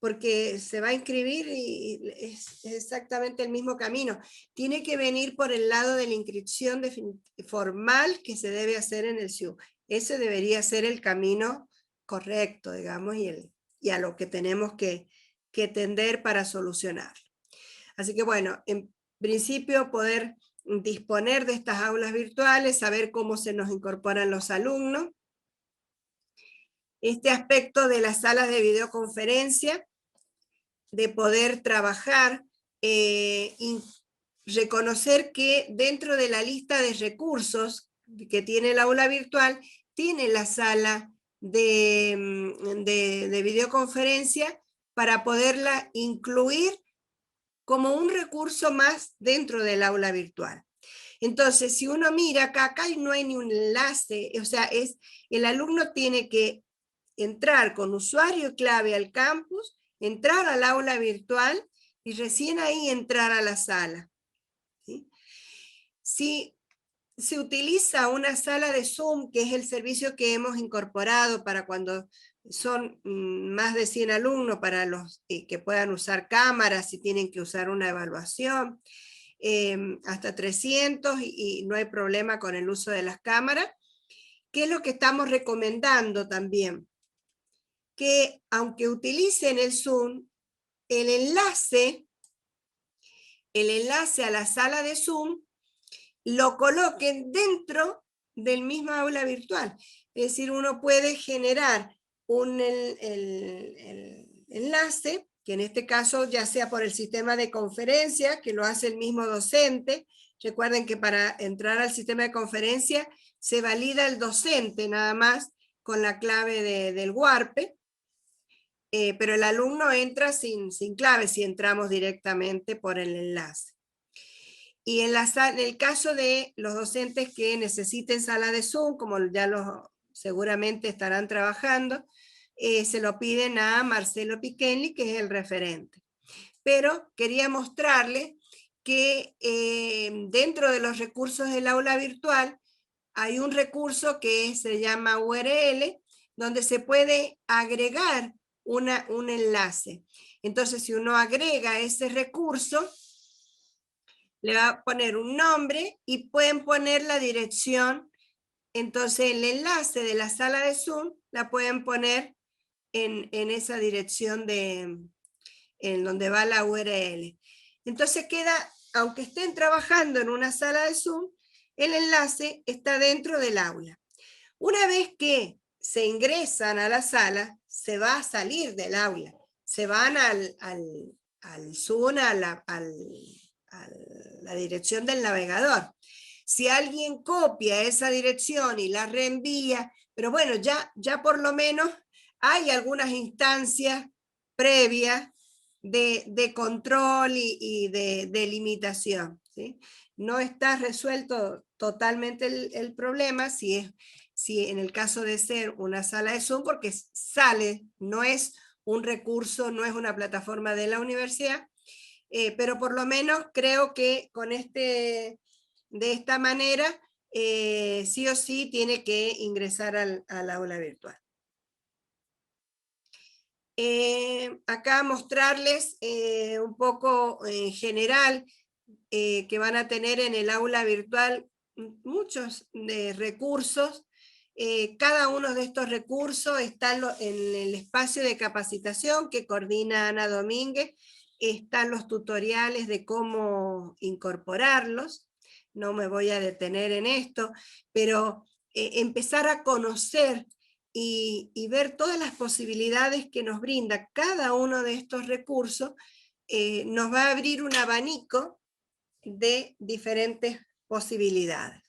Speaker 1: porque se va a inscribir y es exactamente el mismo camino. Tiene que venir por el lado de la inscripción formal que se debe hacer en el SIU. Ese debería ser el camino correcto, digamos, y a lo que tenemos que tender para solucionar. Así que bueno, en principio poder disponer de estas aulas virtuales, saber cómo se nos incorporan los alumnos. Este aspecto de las salas de videoconferencia, de poder trabajar y reconocer que dentro de la lista de recursos que tiene el aula virtual, tiene la sala de videoconferencia para poderla incluir como un recurso más dentro del aula virtual. Entonces, si uno mira acá no hay ni un enlace, o sea, el alumno tiene que entrar con usuario y clave al campus, entrar al aula virtual y recién ahí entrar a la sala. ¿Sí? Si se utiliza una sala de Zoom, que es el servicio que hemos incorporado para cuando son más de 100 alumnos, para los que puedan usar cámaras, si tienen que usar una evaluación, hasta 300 y no hay problema con el uso de las cámaras. ¿Qué es lo que estamos recomendando también? Que aunque utilicen el Zoom, el enlace a la sala de Zoom lo coloquen dentro del mismo aula virtual. Es decir, uno puede generar el enlace, que en este caso ya sea por el sistema de conferencia, que lo hace el mismo docente. Recuerden que para entrar al sistema de conferencia se valida el docente nada más con la clave del Warpe, pero el alumno entra sin clave si entramos directamente por el enlace. Y en el caso de los docentes que necesiten sala de Zoom, como ya seguramente estarán trabajando, se lo piden a Marcelo Piquenli, que es el referente. Pero quería mostrarles que dentro de los recursos del aula virtual hay un recurso que se llama URL, donde se puede agregar un enlace. Entonces, si uno agrega ese recurso, le va a poner un nombre y pueden poner la dirección. Entonces, el enlace de la sala de Zoom la pueden poner en esa dirección en donde va la URL. Entonces queda, aunque estén trabajando en una sala de Zoom, el enlace está dentro del aula. Una vez que se ingresan a la sala, se va a salir del aula. Se van al Zoom, a la dirección del navegador. Si alguien copia esa dirección y la reenvía, pero bueno, ya por lo menos hay algunas instancias previas de control y de limitación, ¿sí? No está resuelto totalmente el problema si en el caso de ser una sala de Zoom, porque sale, no es un recurso, no es una plataforma de la universidad, pero por lo menos creo que con de esta manera, sí o sí tiene que ingresar al aula virtual. Acá mostrarles un poco en general que van a tener en el aula virtual muchos recursos. Cada uno de estos recursos está en el espacio de capacitación que coordina Ana Domínguez. Están los tutoriales de cómo incorporarlos. No me voy a detener en esto, pero empezar a conocer y ver todas las posibilidades que nos brinda cada uno de estos recursos, nos va a abrir un abanico de diferentes posibilidades.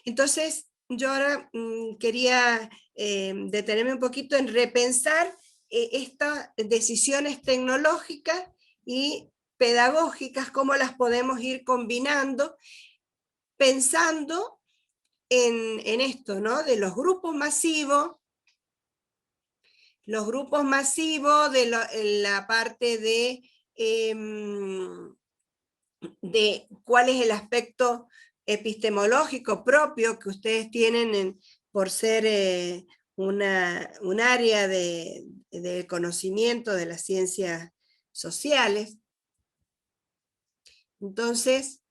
Speaker 1: Entonces, yo ahora quería detenerme un poquito en repensar estas decisiones tecnológicas y pedagógicas, cómo las podemos ir combinando, pensando en esto, ¿no? De los grupos masivos de la parte de cuál es el aspecto epistemológico propio que ustedes tienen por ser un área de conocimiento de las ciencias sociales. Entonces,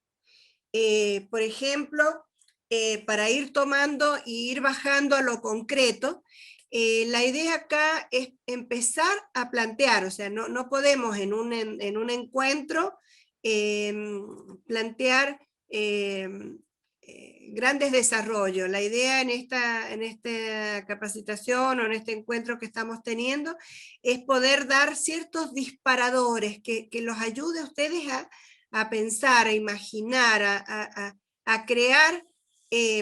Speaker 1: por ejemplo, para ir tomando y ir bajando a lo concreto, la idea acá es empezar a plantear, o sea, no podemos en un encuentro plantear grandes desarrollos. La idea en esta capacitación o en este encuentro que estamos teniendo es poder dar ciertos disparadores que los ayude a ustedes a pensar, a imaginar, a crear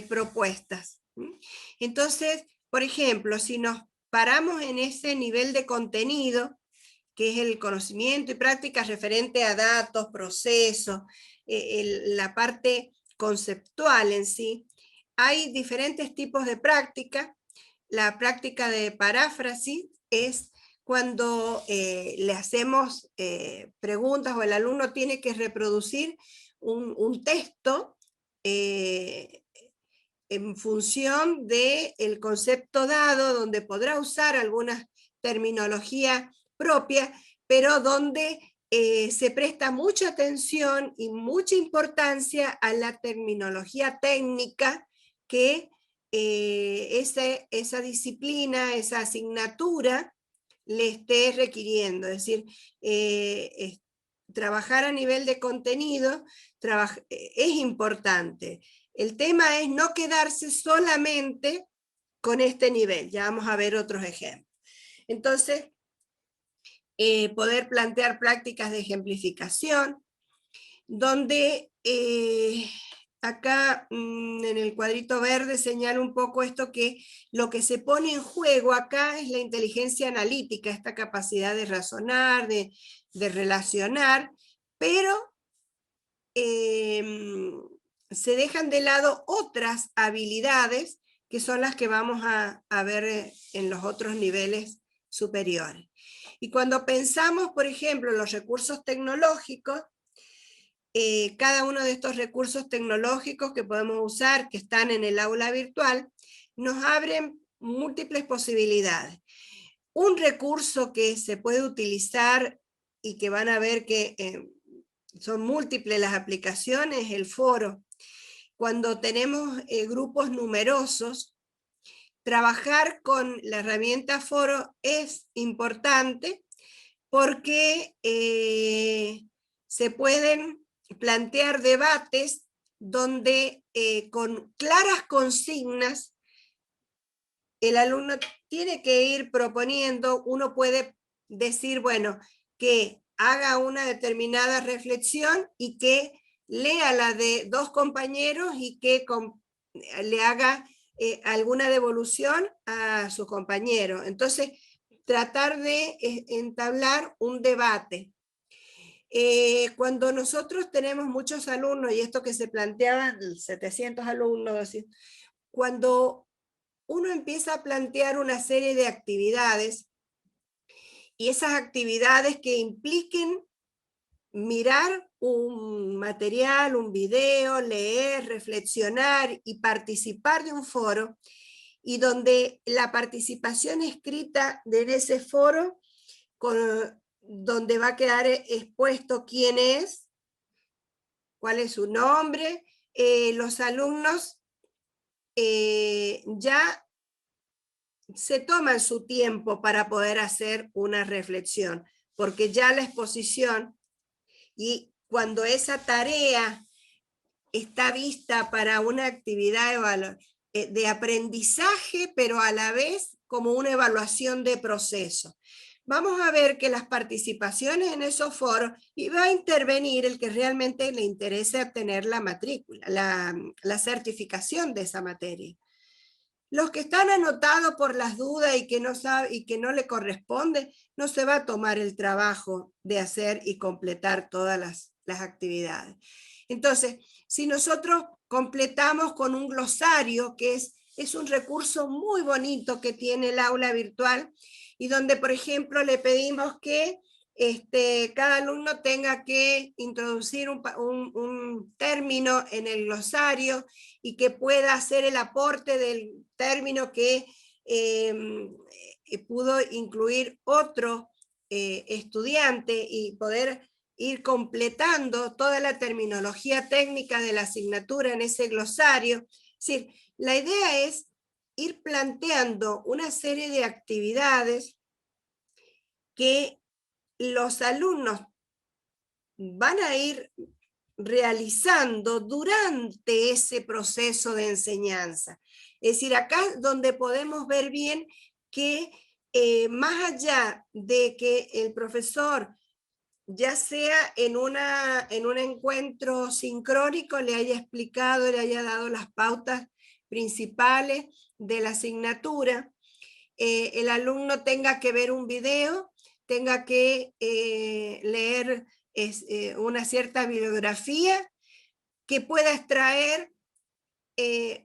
Speaker 1: propuestas. Entonces, por ejemplo, si nos paramos en ese nivel de contenido, que es el conocimiento y práctica referente a datos, procesos, la parte conceptual en sí, hay diferentes tipos de práctica. La práctica de paráfrasis es cuando le hacemos preguntas o el alumno tiene que reproducir un texto en función del concepto dado, donde podrá usar alguna terminología propia, pero donde se presta mucha atención y mucha importancia a la terminología técnica que esa disciplina, esa asignatura le esté requiriendo. Es decir, trabajar a nivel de contenido es importante. El tema es no quedarse solamente con este nivel. Ya vamos a ver otros ejemplos. Entonces, poder plantear prácticas de ejemplificación, donde acá en el cuadrito verde señala un poco esto, que lo que se pone en juego acá es la inteligencia analítica, esta capacidad de razonar, de relacionar, pero se dejan de lado otras habilidades que son las que vamos a ver en los otros niveles superiores. Y cuando pensamos, por ejemplo, en los recursos tecnológicos, cada uno de estos recursos tecnológicos que podemos usar, que están en el aula virtual, nos abren múltiples posibilidades. Un recurso que se puede utilizar y que van a ver que son múltiples las aplicaciones, el foro. Cuando tenemos grupos numerosos, trabajar con la herramienta foro es importante porque se pueden plantear debates donde con claras consignas el alumno tiene que ir proponiendo, uno puede decir, bueno, que haga una determinada reflexión y que lea la de dos compañeros y que le haga alguna devolución a su compañero. Entonces, tratar de entablar un debate. Cuando nosotros tenemos muchos alumnos, y esto que se planteaban, 700 alumnos, cuando uno empieza a plantear una serie de actividades, y esas actividades que impliquen mirar un material, un video, leer, reflexionar y participar de un foro, y donde la participación escrita de ese foro, donde va a quedar expuesto quién es, cuál es su nombre, los alumnos ya se toman su tiempo para poder hacer una reflexión, porque ya la exposición, y cuando esa tarea está vista para una actividad de aprendizaje, pero a la vez como una evaluación de proceso. Vamos a ver que las participaciones en esos foros, y va a intervenir el que realmente le interese obtener la matrícula, la certificación de esa materia. Los que están anotados por las dudas y que no sabe y que no le corresponde, no se va a tomar el trabajo de hacer y completar todas las actividades. Entonces, si nosotros completamos con un glosario, que es un recurso muy bonito que tiene el aula virtual, y donde, por ejemplo, le pedimos que cada alumno tenga que introducir un término en el glosario y que pueda hacer el aporte del término que pudo incluir otro estudiante, y poder ir completando toda la terminología técnica de la asignatura en ese glosario. Es decir, la idea es ir planteando una serie de actividades que los alumnos van a ir realizando durante ese proceso de enseñanza. Es decir, acá donde podemos ver bien que más allá de que el profesor, ya sea en un encuentro sincrónico, le haya explicado, le haya dado las pautas principales de la asignatura, el alumno tenga que ver un video, tenga que leer una cierta bibliografía, que pueda extraer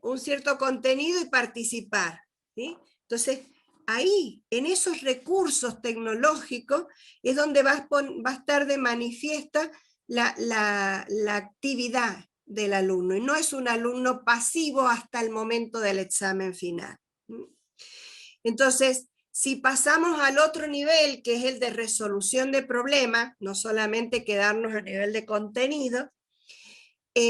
Speaker 1: un cierto contenido y participar, ¿sí? Entonces, ahí, en esos recursos tecnológicos, es donde va a estar de manifiesta la actividad del alumno, y no es un alumno pasivo hasta el momento del examen final. Entonces, si pasamos al otro nivel, que es el de resolución de problemas, no solamente quedarnos a nivel de contenido,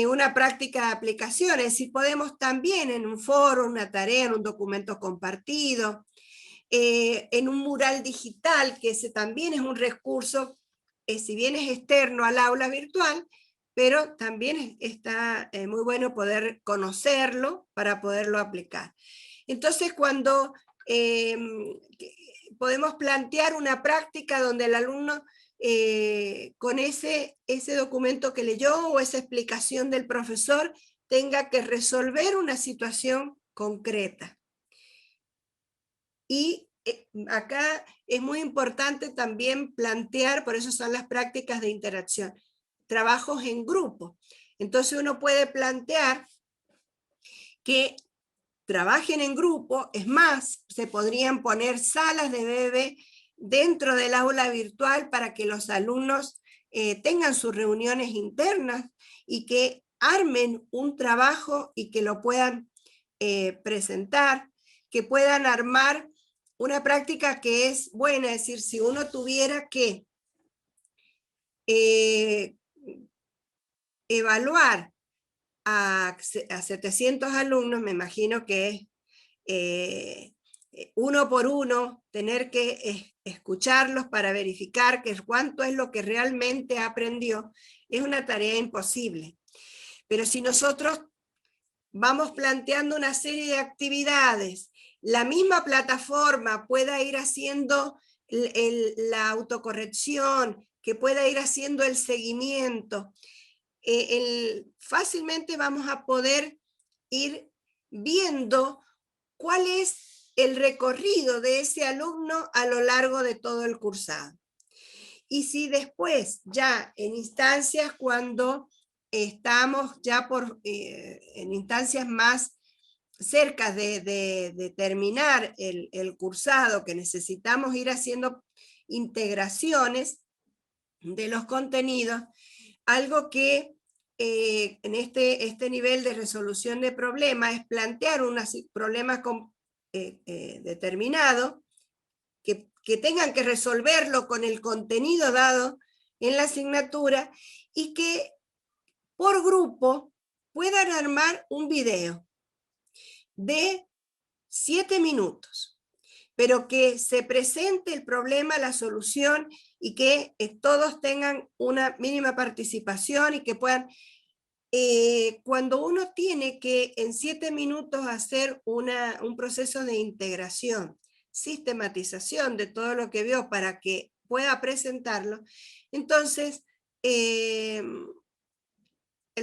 Speaker 1: una práctica de aplicación, es decir, podemos también en un foro, una tarea, en un documento compartido, en un mural digital, que ese también es un recurso, si bien es externo al aula virtual, pero también está muy bueno poder conocerlo para poderlo aplicar. Entonces, cuando podemos plantear una práctica donde el alumno con ese documento que leyó o esa explicación del profesor tenga que resolver una situación concreta. Y acá es muy importante también plantear, por eso son las prácticas de interacción, trabajos en grupo. Entonces uno puede plantear que trabajen en grupo. Es más, se podrían poner salas de bebé dentro del aula virtual para que los alumnos tengan sus reuniones internas y que armen un trabajo y que lo puedan presentar, que puedan armar una práctica que es buena. Es decir, si uno tuviera que evaluar a 700 alumnos, me imagino que uno por uno, tener que escucharlos para verificar cuánto es lo que realmente aprendió, es una tarea imposible. Pero si nosotros vamos planteando una serie de actividades, la misma plataforma pueda ir haciendo la autocorrección, que pueda ir haciendo el seguimiento, fácilmente vamos a poder ir viendo cuál es el recorrido de ese alumno a lo largo de todo el cursado. Y si después, ya en instancias cuando estamos ya en instancias más cerca de terminar el cursado, que necesitamos ir haciendo integraciones de los contenidos, algo que en este nivel de resolución de problemas es plantear un problema determinado, que tengan que resolverlo con el contenido dado en la asignatura y que por grupo puedan armar un video de 7 minutos, pero que se presente el problema, la solución, y que todos tengan una mínima participación y que puedan, cuando uno tiene que en 7 minutos hacer un proceso de integración, sistematización de todo lo que vio para que pueda presentarlo, entonces el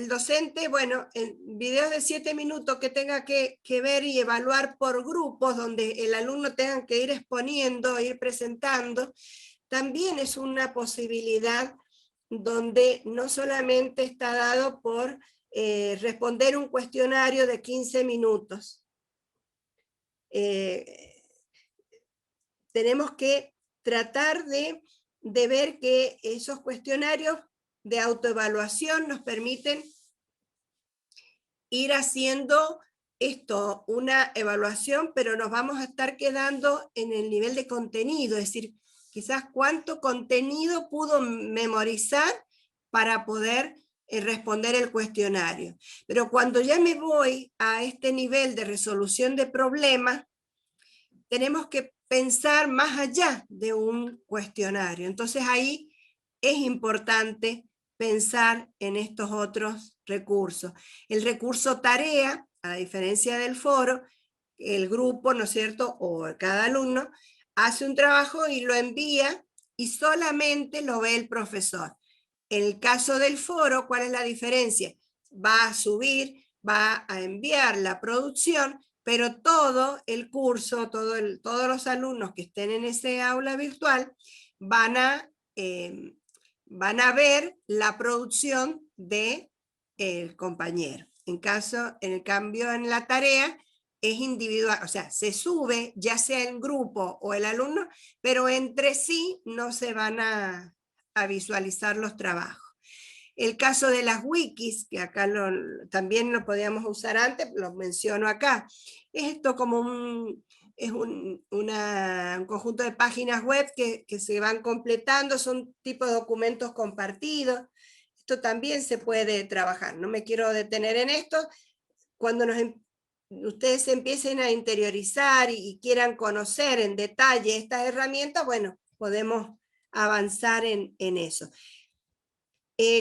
Speaker 1: docente, bueno, en videos de 7 minutos que tenga que ver y evaluar por grupos, donde el alumno tenga que ir exponiendo, ir presentando, también es una posibilidad donde no solamente está dado por responder un cuestionario de 15 minutos. Tenemos que tratar de ver que esos cuestionarios de autoevaluación nos permiten ir haciendo una evaluación, pero nos vamos a estar quedando en el nivel de contenido, es decir, quizás cuánto contenido pudo memorizar para poder responder el cuestionario. Pero cuando ya me voy a este nivel de resolución de problemas, tenemos que pensar más allá de un cuestionario. Entonces ahí es importante pensar en estos otros recursos. El recurso tarea, a diferencia del foro, el grupo, ¿no es cierto?, o cada alumno, hace un trabajo y lo envía y solamente lo ve el profesor. En el caso del foro, ¿cuál es la diferencia? Va a subir, va a enviar la producción, pero todo el curso, todos los alumnos que estén en ese aula virtual van a ver la producción del compañero. En el cambio en la tarea es individual, o sea, se sube ya sea en grupo o el alumno, pero entre sí no se van a visualizar los trabajos. El caso de las wikis, que acá también lo podíamos usar antes, lo menciono acá, es esto como un conjunto de páginas web que se van completando, son tipo de documentos compartidos. Esto también se puede trabajar, no me quiero detener en esto. Cuando ustedes empiecen a interiorizar y quieran conocer en detalle estas herramientas, bueno, podemos avanzar en eso.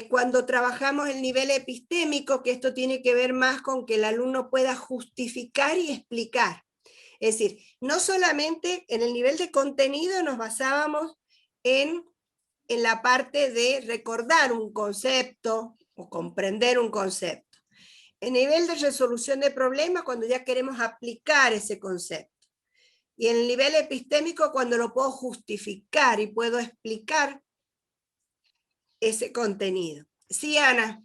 Speaker 1: Cuando trabajamos el nivel epistémico, que esto tiene que ver más con que el alumno pueda justificar y explicar. Es decir, no solamente en el nivel de contenido nos basábamos en la parte de recordar un concepto o comprender un concepto. En nivel de resolución de problemas, cuando ya queremos aplicar ese concepto. Y en el nivel epistémico, cuando lo puedo justificar y puedo explicar ese contenido. Sí, Ana,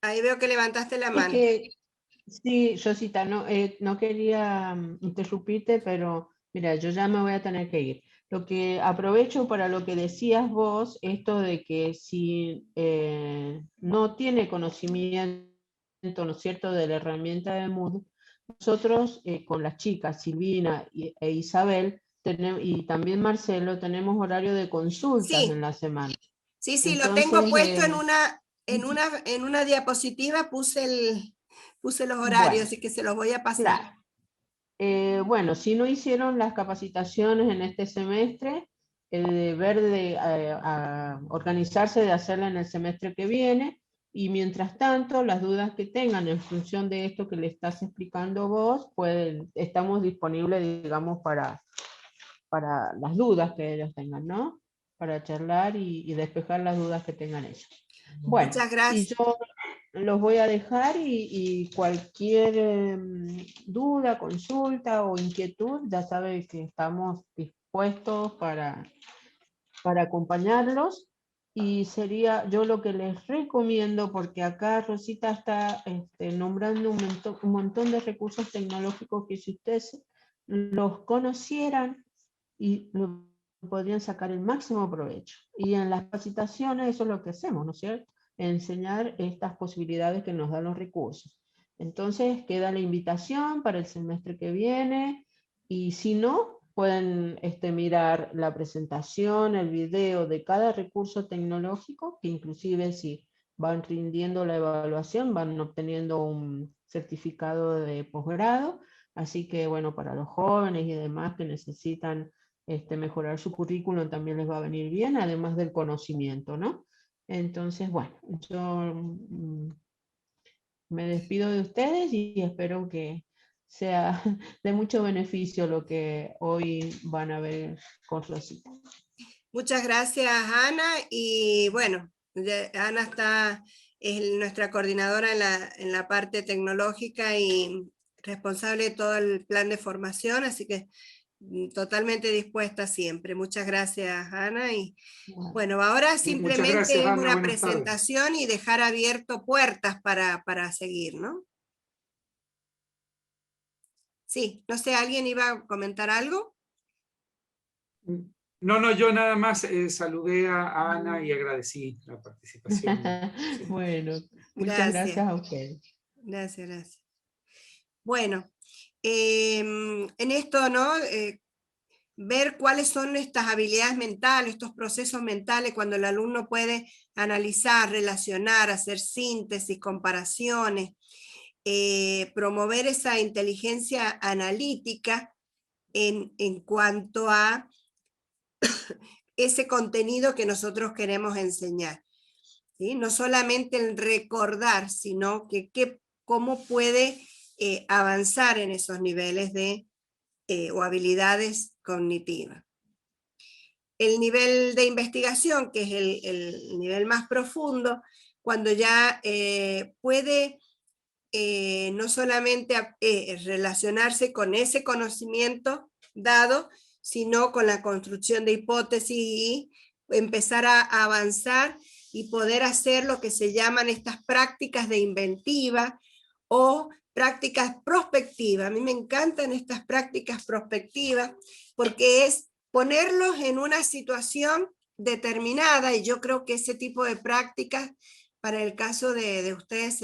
Speaker 1: ahí veo que levantaste la mano.
Speaker 2: Sí, Josita, no quería interrumpirte, pero mira, yo ya me voy a tener que ir. Lo que aprovecho para lo que decías vos, esto de que si no tiene conocimiento, ¿no es cierto?, de la herramienta de Moodle, nosotros con las chicas, Silvina e Isabel, y también Marcelo, tenemos horario de consultas en
Speaker 1: Sí,
Speaker 2: la semana.
Speaker 1: sí, lo tengo
Speaker 2: Entonces,
Speaker 1: puesto en una diapositiva, puse los horarios,
Speaker 2: bueno,
Speaker 1: así que se los voy a pasar.
Speaker 2: claro. Bueno, si no hicieron las capacitaciones en este semestre, el deber de organizarse, de hacerla en el semestre que viene, y mientras tanto, las dudas que tengan en función de esto que le estás explicando vos, estamos disponibles, digamos, para las dudas que ellos tengan, ¿no? Para charlar y despejar las dudas que tengan ellos. Bueno,
Speaker 1: Muchas
Speaker 2: y
Speaker 1: gracias.
Speaker 2: yo los voy a dejar y cualquier duda, consulta o inquietud, ya saben que estamos dispuestos para acompañarlos. Y sería yo lo que les recomiendo, porque acá Rosita está nombrando un montón de recursos tecnológicos que si ustedes los conocieran y lo podrían sacar el máximo provecho. Y en las capacitaciones eso es lo que hacemos, ¿no es cierto? Enseñar estas posibilidades que nos dan los recursos. Entonces queda la invitación para el semestre que viene, y si no, pueden mirar la presentación, el video de cada recurso tecnológico, que inclusive si van rindiendo la evaluación, van obteniendo un certificado de posgrado. Así que bueno, para los jóvenes y demás que necesitan mejorar su currículum también les va a venir bien, además del conocimiento, ¿no? Entonces, bueno, yo me despido de ustedes y espero que sea de mucho beneficio lo que hoy van a ver con Rosita.
Speaker 1: Muchas gracias, Ana. Y bueno, Ana es nuestra coordinadora en la parte tecnológica y responsable de todo el plan de formación, así que totalmente dispuesta siempre. Muchas gracias, Ana. Y bueno, ahora
Speaker 3: Muchas
Speaker 1: simplemente
Speaker 3: gracias,
Speaker 1: es
Speaker 3: Ana.
Speaker 1: una
Speaker 3: Buenas tardes.
Speaker 1: presentación y dejar abierto puertas para seguir, ¿no? Sí, no sé, ¿alguien iba a comentar algo?
Speaker 3: No, yo nada más saludé a Ana y agradecí la participación. Sí.
Speaker 2: Bueno, muchas gracias a ustedes.
Speaker 1: Gracias. Bueno, en esto, ¿no? Ver cuáles son estas habilidades mentales, estos procesos mentales, cuando el alumno puede analizar, relacionar, hacer síntesis, comparaciones, promover esa inteligencia analítica en cuanto a ese contenido que nosotros queremos enseñar. ¿Sí? No solamente el recordar, sino cómo puede avanzar en esos niveles o habilidades cognitivas. El nivel de investigación, que es el nivel más profundo, cuando ya puede no solamente relacionarse con ese conocimiento dado, sino con la construcción de hipótesis y empezar a avanzar y poder hacer lo que se llaman estas prácticas de inventiva o prácticas prospectivas. A mí me encantan estas prácticas prospectivas porque es ponerlos en una situación determinada, y yo creo que ese tipo de prácticas para el caso de ustedes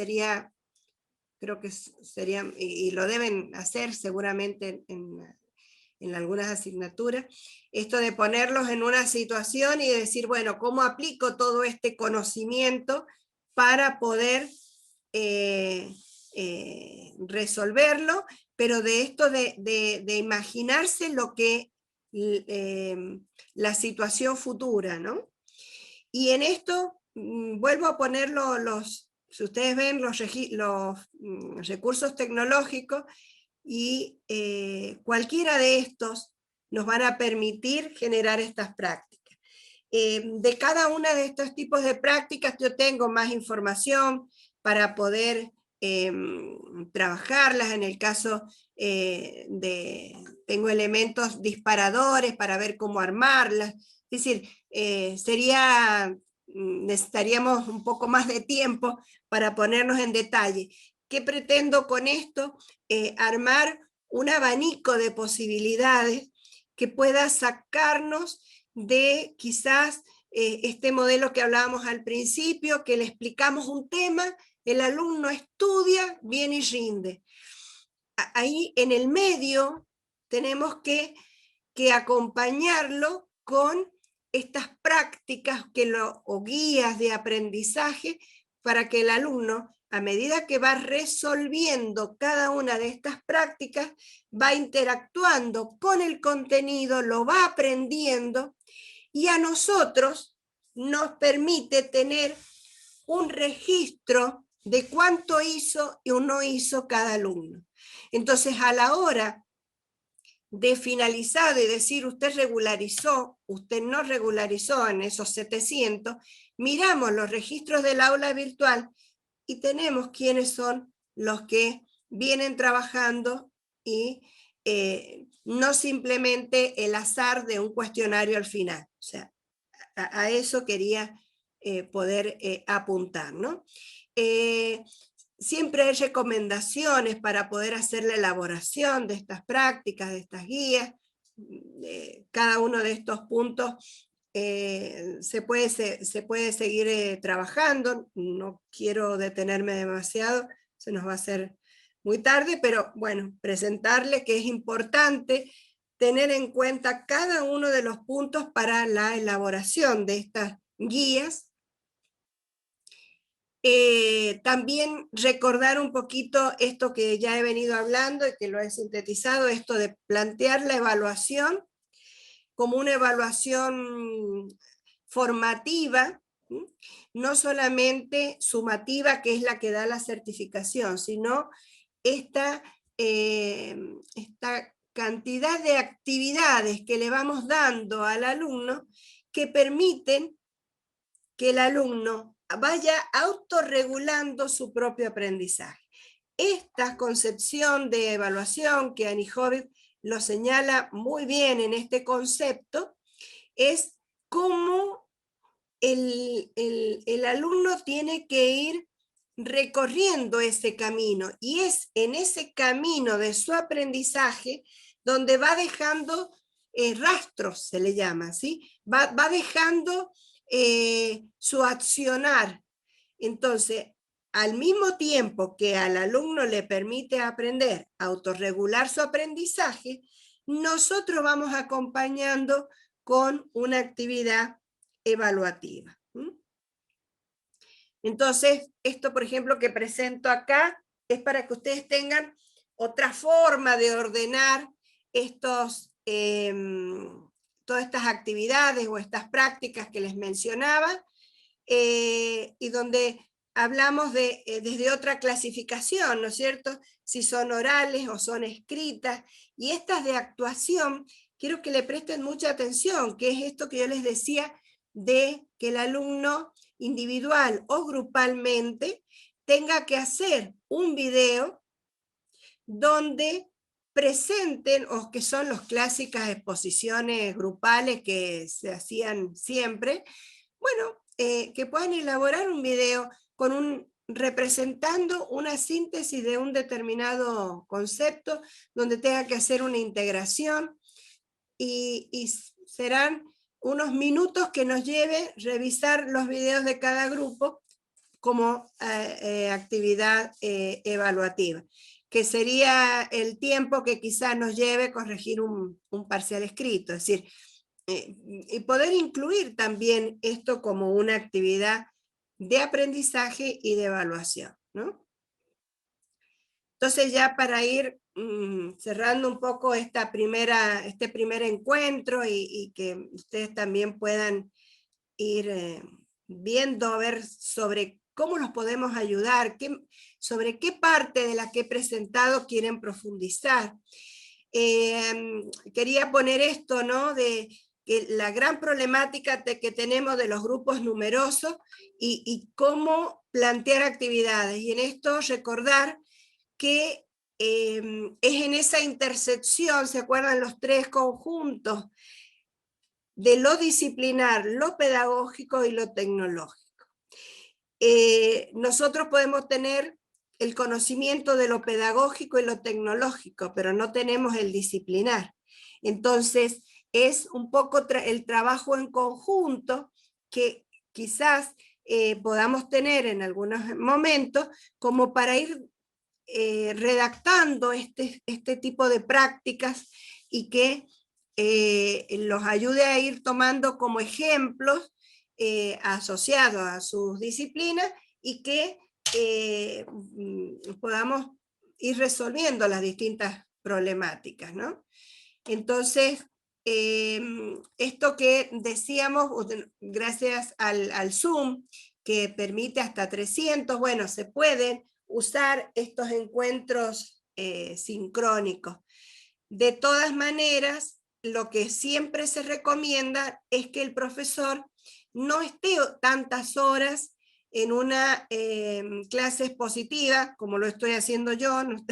Speaker 1: creo que serían, y lo deben hacer seguramente en algunas asignaturas, esto de ponerlos en una situación y decir, bueno, ¿cómo aplico todo este conocimiento para poder resolverlo? Pero de esto de imaginarse lo que la situación futura, ¿no? Y en esto vuelvo a poner si ustedes ven los recursos tecnológicos, y cualquiera de estos nos van a permitir generar estas prácticas. De cada una de estos tipos de prácticas yo tengo más información para poder trabajarlas. En el caso tengo elementos disparadores para ver cómo armarlas. Es decir, necesitaríamos un poco más de tiempo para ponernos en detalle, ¿Qué pretendo con esto? Armar un abanico de posibilidades que pueda sacarnos de quizás este modelo que hablábamos al principio, que le explicamos un tema, el alumno estudia, viene y rinde. Ahí en el medio tenemos que acompañarlo con estas prácticas o guías de aprendizaje para que el alumno, a medida que va resolviendo cada una de estas prácticas, va interactuando con el contenido, lo va aprendiendo, y a nosotros nos permite tener un registro de cuánto hizo y no hizo cada alumno. Entonces, a la hora de finalizar y decir usted regularizó, usted no regularizó en esos 700, miramos los registros del aula virtual y tenemos quiénes son los que vienen trabajando y no simplemente el azar de un cuestionario al final. O sea, a eso quería poder apuntar, ¿no? Siempre hay recomendaciones para poder hacer la elaboración de estas prácticas, de estas guías. Cada uno de estos puntos se puede seguir trabajando. No quiero detenerme demasiado, se nos va a hacer muy tarde, pero bueno, presentarles que es importante tener en cuenta cada uno de los puntos para la elaboración de estas guías. También recordar un poquito esto que ya he venido hablando y que lo he sintetizado, esto de plantear la evaluación como una evaluación formativa, no solamente sumativa, que es la que da la certificación, sino esta cantidad de actividades que le vamos dando al alumno que permiten que el alumno vaya autorregulando su propio aprendizaje. Esta concepción de evaluación que Annie Hobbes lo señala muy bien en este concepto es cómo el alumno tiene que ir recorriendo ese camino, y es en ese camino de su aprendizaje donde va dejando rastros, se le llama, ¿sí? Va dejando su accionar. Entonces, al mismo tiempo que al alumno le permite aprender, autorregular su aprendizaje, nosotros vamos acompañando con una actividad evaluativa. Entonces, esto, por ejemplo, que presento acá, es para que ustedes tengan otra forma de ordenar todas estas actividades o estas prácticas que les mencionaba, y donde hablamos desde otra clasificación, ¿no es cierto? Si son orales o son escritas, y estas de actuación, quiero que le presten mucha atención, que es esto que yo les decía, de que el alumno individual o grupalmente tenga que hacer un video donde presenten, o que son las clásicas exposiciones grupales que se hacían siempre, bueno, que puedan elaborar un video representando una síntesis de un determinado concepto, donde tenga que hacer una integración, y serán unos minutos que nos lleve revisar los videos de cada grupo como actividad evaluativa, que sería el tiempo que quizás nos lleve corregir un parcial escrito, es decir, y poder incluir también esto como una actividad de aprendizaje y de evaluación, ¿no? Entonces, ya para ir cerrando un poco este primer encuentro, y que ustedes también puedan ir viendo, a ver sobre cómo los podemos ayudar, sobre qué parte de la que he presentado quieren profundizar. Quería poner esto, ¿no? De que la gran problemática que tenemos de los grupos numerosos y cómo plantear actividades. Y en esto recordar que es en esa intersección, ¿se acuerdan los tres conjuntos? De lo disciplinar, lo pedagógico y lo tecnológico. Nosotros podemos tener el conocimiento de lo pedagógico y lo tecnológico, pero no tenemos el disciplinar. Entonces, es un poco el trabajo en conjunto que quizás podamos tener en algunos momentos como para ir redactando este tipo de prácticas y que los ayude a ir tomando como ejemplos asociados a sus disciplinas y que podamos ir resolviendo las distintas problemáticas, ¿no? Entonces, esto que decíamos, gracias al Zoom, que permite hasta 300, bueno, se pueden usar estos encuentros sincrónicos. De todas maneras, lo que siempre se recomienda es que el profesor no esté tantas horas en una clase expositiva, como lo estoy haciendo yo, ¿no?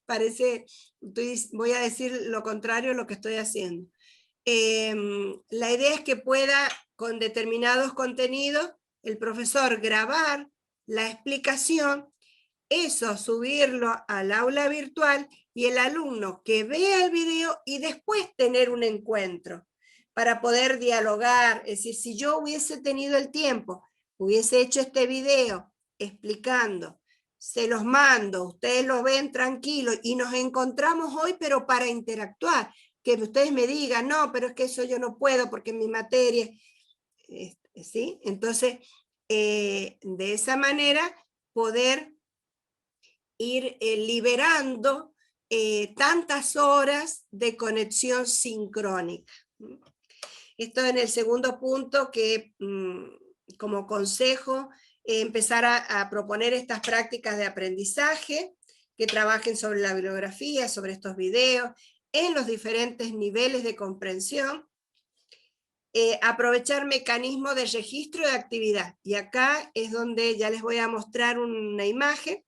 Speaker 1: Parece, voy a decir lo contrario de lo que estoy haciendo. La idea es que pueda, con determinados contenidos, el profesor grabar la explicación, eso subirlo al aula virtual y el alumno que vea el video y después tener un encuentro para poder dialogar. Es decir, si yo hubiese tenido el tiempo, hubiese hecho este video explicando, se los mando, ustedes lo ven tranquilos y nos encontramos hoy, pero para interactuar, que ustedes me digan, no, pero es que eso yo no puedo porque en mi materia, ¿sí? Entonces, de esa manera, poder ir liberando tantas horas de conexión sincrónica. Esto en el segundo punto que como consejo empezar a proponer estas prácticas de aprendizaje que trabajen sobre la bibliografía, sobre estos videos, en los diferentes niveles de comprensión. Aprovechar mecanismos de registro de actividad. Y acá es donde ya les voy a mostrar una imagen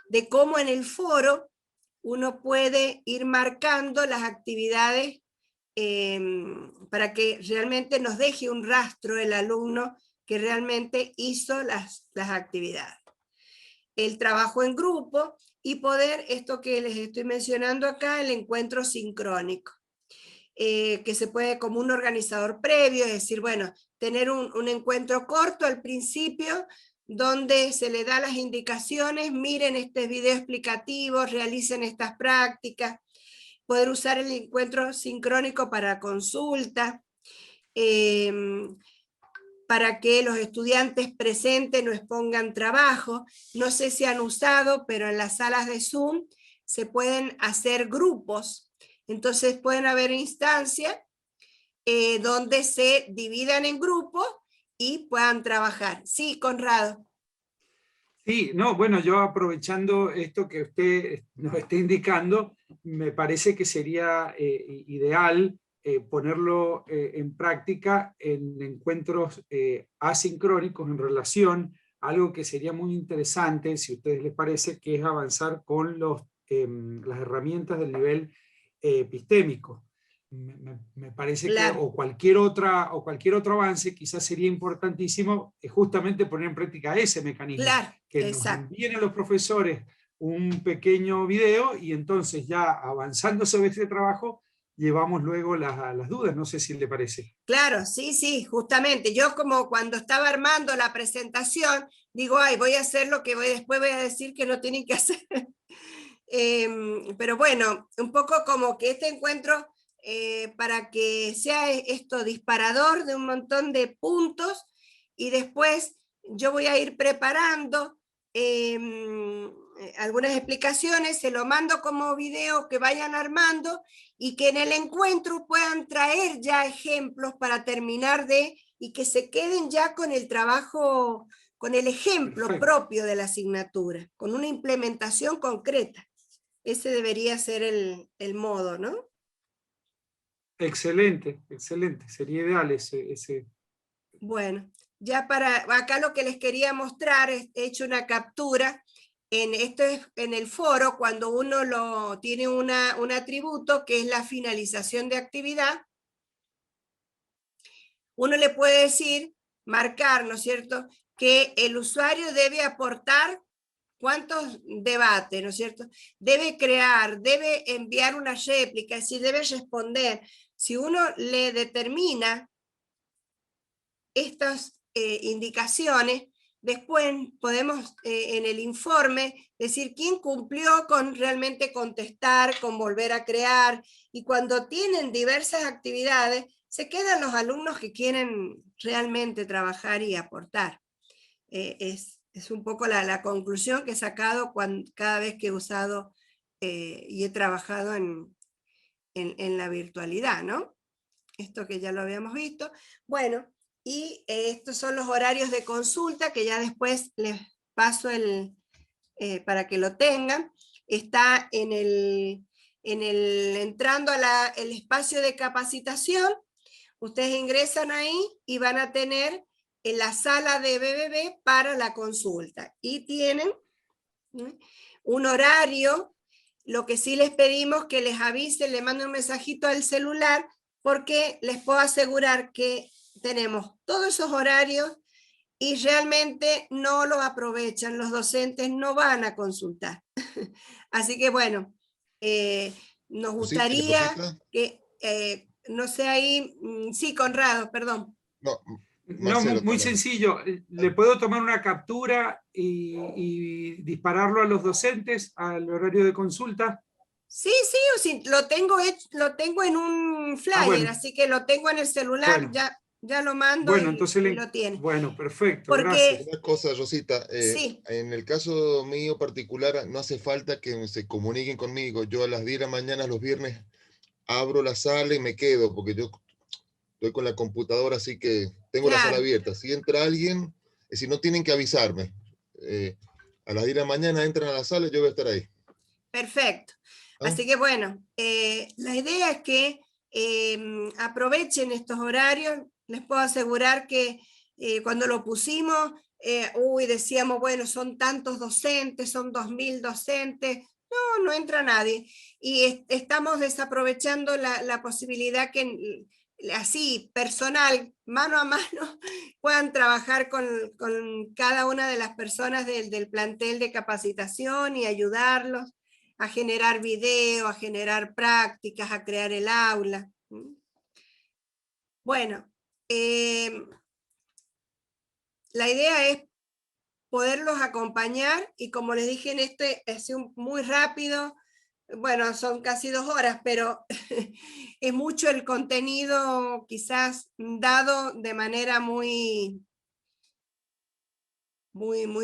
Speaker 1: de cómo en el foro uno puede ir marcando las actividades para que realmente nos deje un rastro el alumno que realmente hizo las actividades. El trabajo en grupo y poder, esto que les estoy mencionando acá, el encuentro sincrónico. Que se puede como un organizador previo, es decir, bueno, tener un encuentro corto al principio, donde se le da las indicaciones, miren este video explicativo, realicen estas prácticas, poder usar el encuentro sincrónico para consulta, para que los estudiantes presenten o expongan trabajo. No sé si han usado, pero en las salas de Zoom se pueden hacer grupos. Entonces pueden haber instancias donde se dividan en grupos y puedan trabajar. Sí, Conrado.
Speaker 3: Sí, no, bueno, yo aprovechando esto que usted nos está indicando, me parece que sería ideal ponerlo en práctica en encuentros asincrónicos en relación a algo que sería muy interesante, si a ustedes les parece, que es avanzar con las herramientas del nivel epistémico. Me parece claro. Que o cualquier otro avance quizás sería importantísimo justamente poner en práctica ese mecanismo, claro, que exacto. Nos envíen a los profesores un pequeño video y entonces ya avanzando sobre este trabajo llevamos luego las dudas, no sé si le parece.
Speaker 1: Claro, sí, sí, justamente. Yo como cuando estaba armando la presentación, digo, ay, voy a hacer lo que después voy a decir que no tienen que hacer. Pero bueno, un poco como que este encuentro, para que sea esto disparador de un montón de puntos, y después yo voy a ir preparando algunas explicaciones, se lo mando como video que vayan armando, y que en el encuentro puedan traer ya ejemplos para terminar y que se queden ya con el trabajo, con el ejemplo perfecto. Propio de la asignatura, con una implementación concreta. Ese debería ser el modo, ¿no?
Speaker 3: Excelente, excelente. Sería ideal ese.
Speaker 1: Bueno, ya para acá lo que les quería mostrar, he hecho una captura. Esto es en el foro, cuando uno tiene un atributo que es la finalización de actividad, uno le puede decir, marcar, ¿no es cierto?, que el usuario debe aportar cuántos debates, ¿no es cierto? Debe crear, debe enviar una réplica, es decir, debe responder. Si uno le determina estas indicaciones, después podemos en el informe decir quién cumplió con realmente contestar, con volver a crear, y cuando tienen diversas actividades, se quedan los alumnos que quieren realmente trabajar y aportar. Es un poco la conclusión que he sacado cada vez que he usado y he trabajado en la virtualidad, ¿no? Esto que ya lo habíamos visto. Bueno, y estos son los horarios de consulta que ya después les paso para que lo tengan. Está entrando el espacio de capacitación. Ustedes ingresan ahí y van a tener en la sala de BBB para la consulta. Y tienen un horario. Lo que sí les pedimos que les avisen, le manden un mensajito al celular, porque les puedo asegurar que tenemos todos esos horarios y realmente no los aprovechan, los docentes no van a consultar. Así que bueno, nos gustaría que, no sé ahí, sí, Conrado, perdón.
Speaker 4: No,
Speaker 3: no, muy sencillo, ¿le puedo tomar una captura y dispararlo a los docentes al horario de consulta?
Speaker 1: Sí, sí, lo tengo en un flyer,
Speaker 3: bueno.
Speaker 1: así que lo tengo en el celular, bueno. Ya lo mando
Speaker 3: entonces
Speaker 1: y lo tiene.
Speaker 3: Bueno, perfecto,
Speaker 1: porque,
Speaker 3: gracias.
Speaker 4: Una cosa, Rosita,
Speaker 1: sí.
Speaker 4: En el caso mío particular, no hace falta que se comuniquen conmigo. Yo a las 10 de la mañana, los viernes, abro la sala y me quedo, porque yo estoy con la computadora, así que tengo la sala abierta. Si entra alguien, si no tienen que avisarme. A las 10 de la mañana entran a la sala y yo voy a estar ahí.
Speaker 1: Perfecto. Así que bueno, la idea es que aprovechen estos horarios. Les puedo asegurar que cuando lo pusimos, decíamos, bueno, son tantos docentes, son 2000 docentes. No entra nadie. Y estamos desaprovechando la posibilidad que así, personal, mano a mano, puedan trabajar con cada una de las personas del plantel de capacitación y ayudarlos a generar video, a generar prácticas, a crear el aula. Bueno, la idea es poderlos acompañar y como les dije en es muy rápido, bueno, son casi 2 horas, pero es mucho el contenido quizás dado de manera muy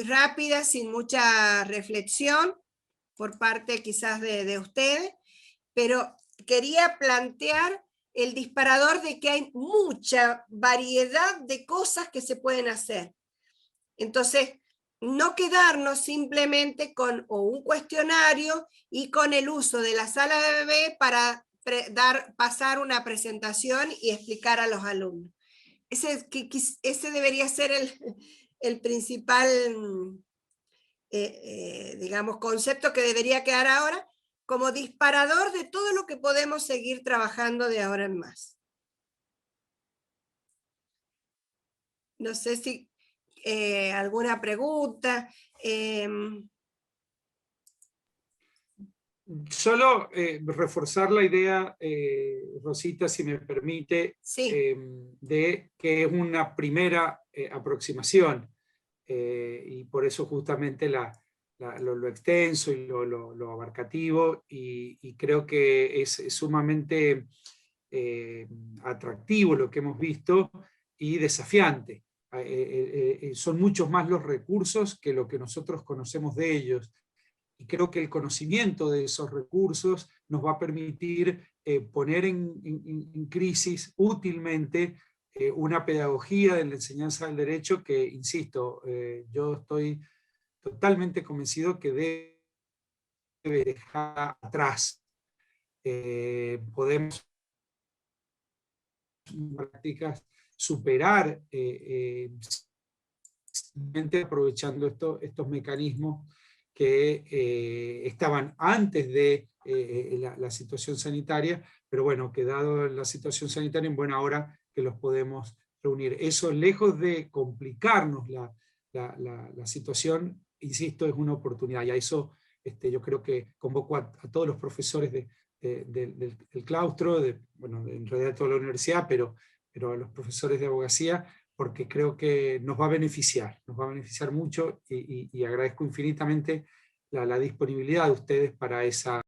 Speaker 1: rápida, sin mucha reflexión por parte quizás de ustedes, pero quería plantear el disparador de que hay mucha variedad de cosas que se pueden hacer. Entonces, no quedarnos simplemente con un cuestionario y con el uso de la sala de bebé para pasar una presentación y explicar a los alumnos. Ese debería ser el principal, digamos, concepto que debería quedar ahora como disparador de todo lo que podemos seguir trabajando de ahora en más. No sé si alguna pregunta.
Speaker 3: Solo reforzar la idea, Rosita, si me permite,
Speaker 1: sí.
Speaker 3: de que es una primera aproximación y por eso justamente lo extenso y lo abarcativo y creo que es sumamente atractivo lo que hemos visto y desafiante. Son muchos más los recursos que lo que nosotros conocemos de ellos. Y creo que el conocimiento de esos recursos nos va a permitir poner en crisis útilmente una pedagogía de la enseñanza del derecho que, insisto, yo estoy totalmente convencido que debe dejar atrás. Podemos prácticas superar aprovechando estos mecanismos que estaban antes de la situación sanitaria, pero bueno, que dado la situación sanitaria, en buena hora que los podemos reunir. Eso, lejos de complicarnos la situación, insisto, es una oportunidad, y a eso yo creo que convoco a todos los profesores del claustro, bueno, en realidad de toda la universidad, pero a los profesores de abogacía, porque creo que nos va a beneficiar mucho, y agradezco infinitamente la disponibilidad de ustedes para esa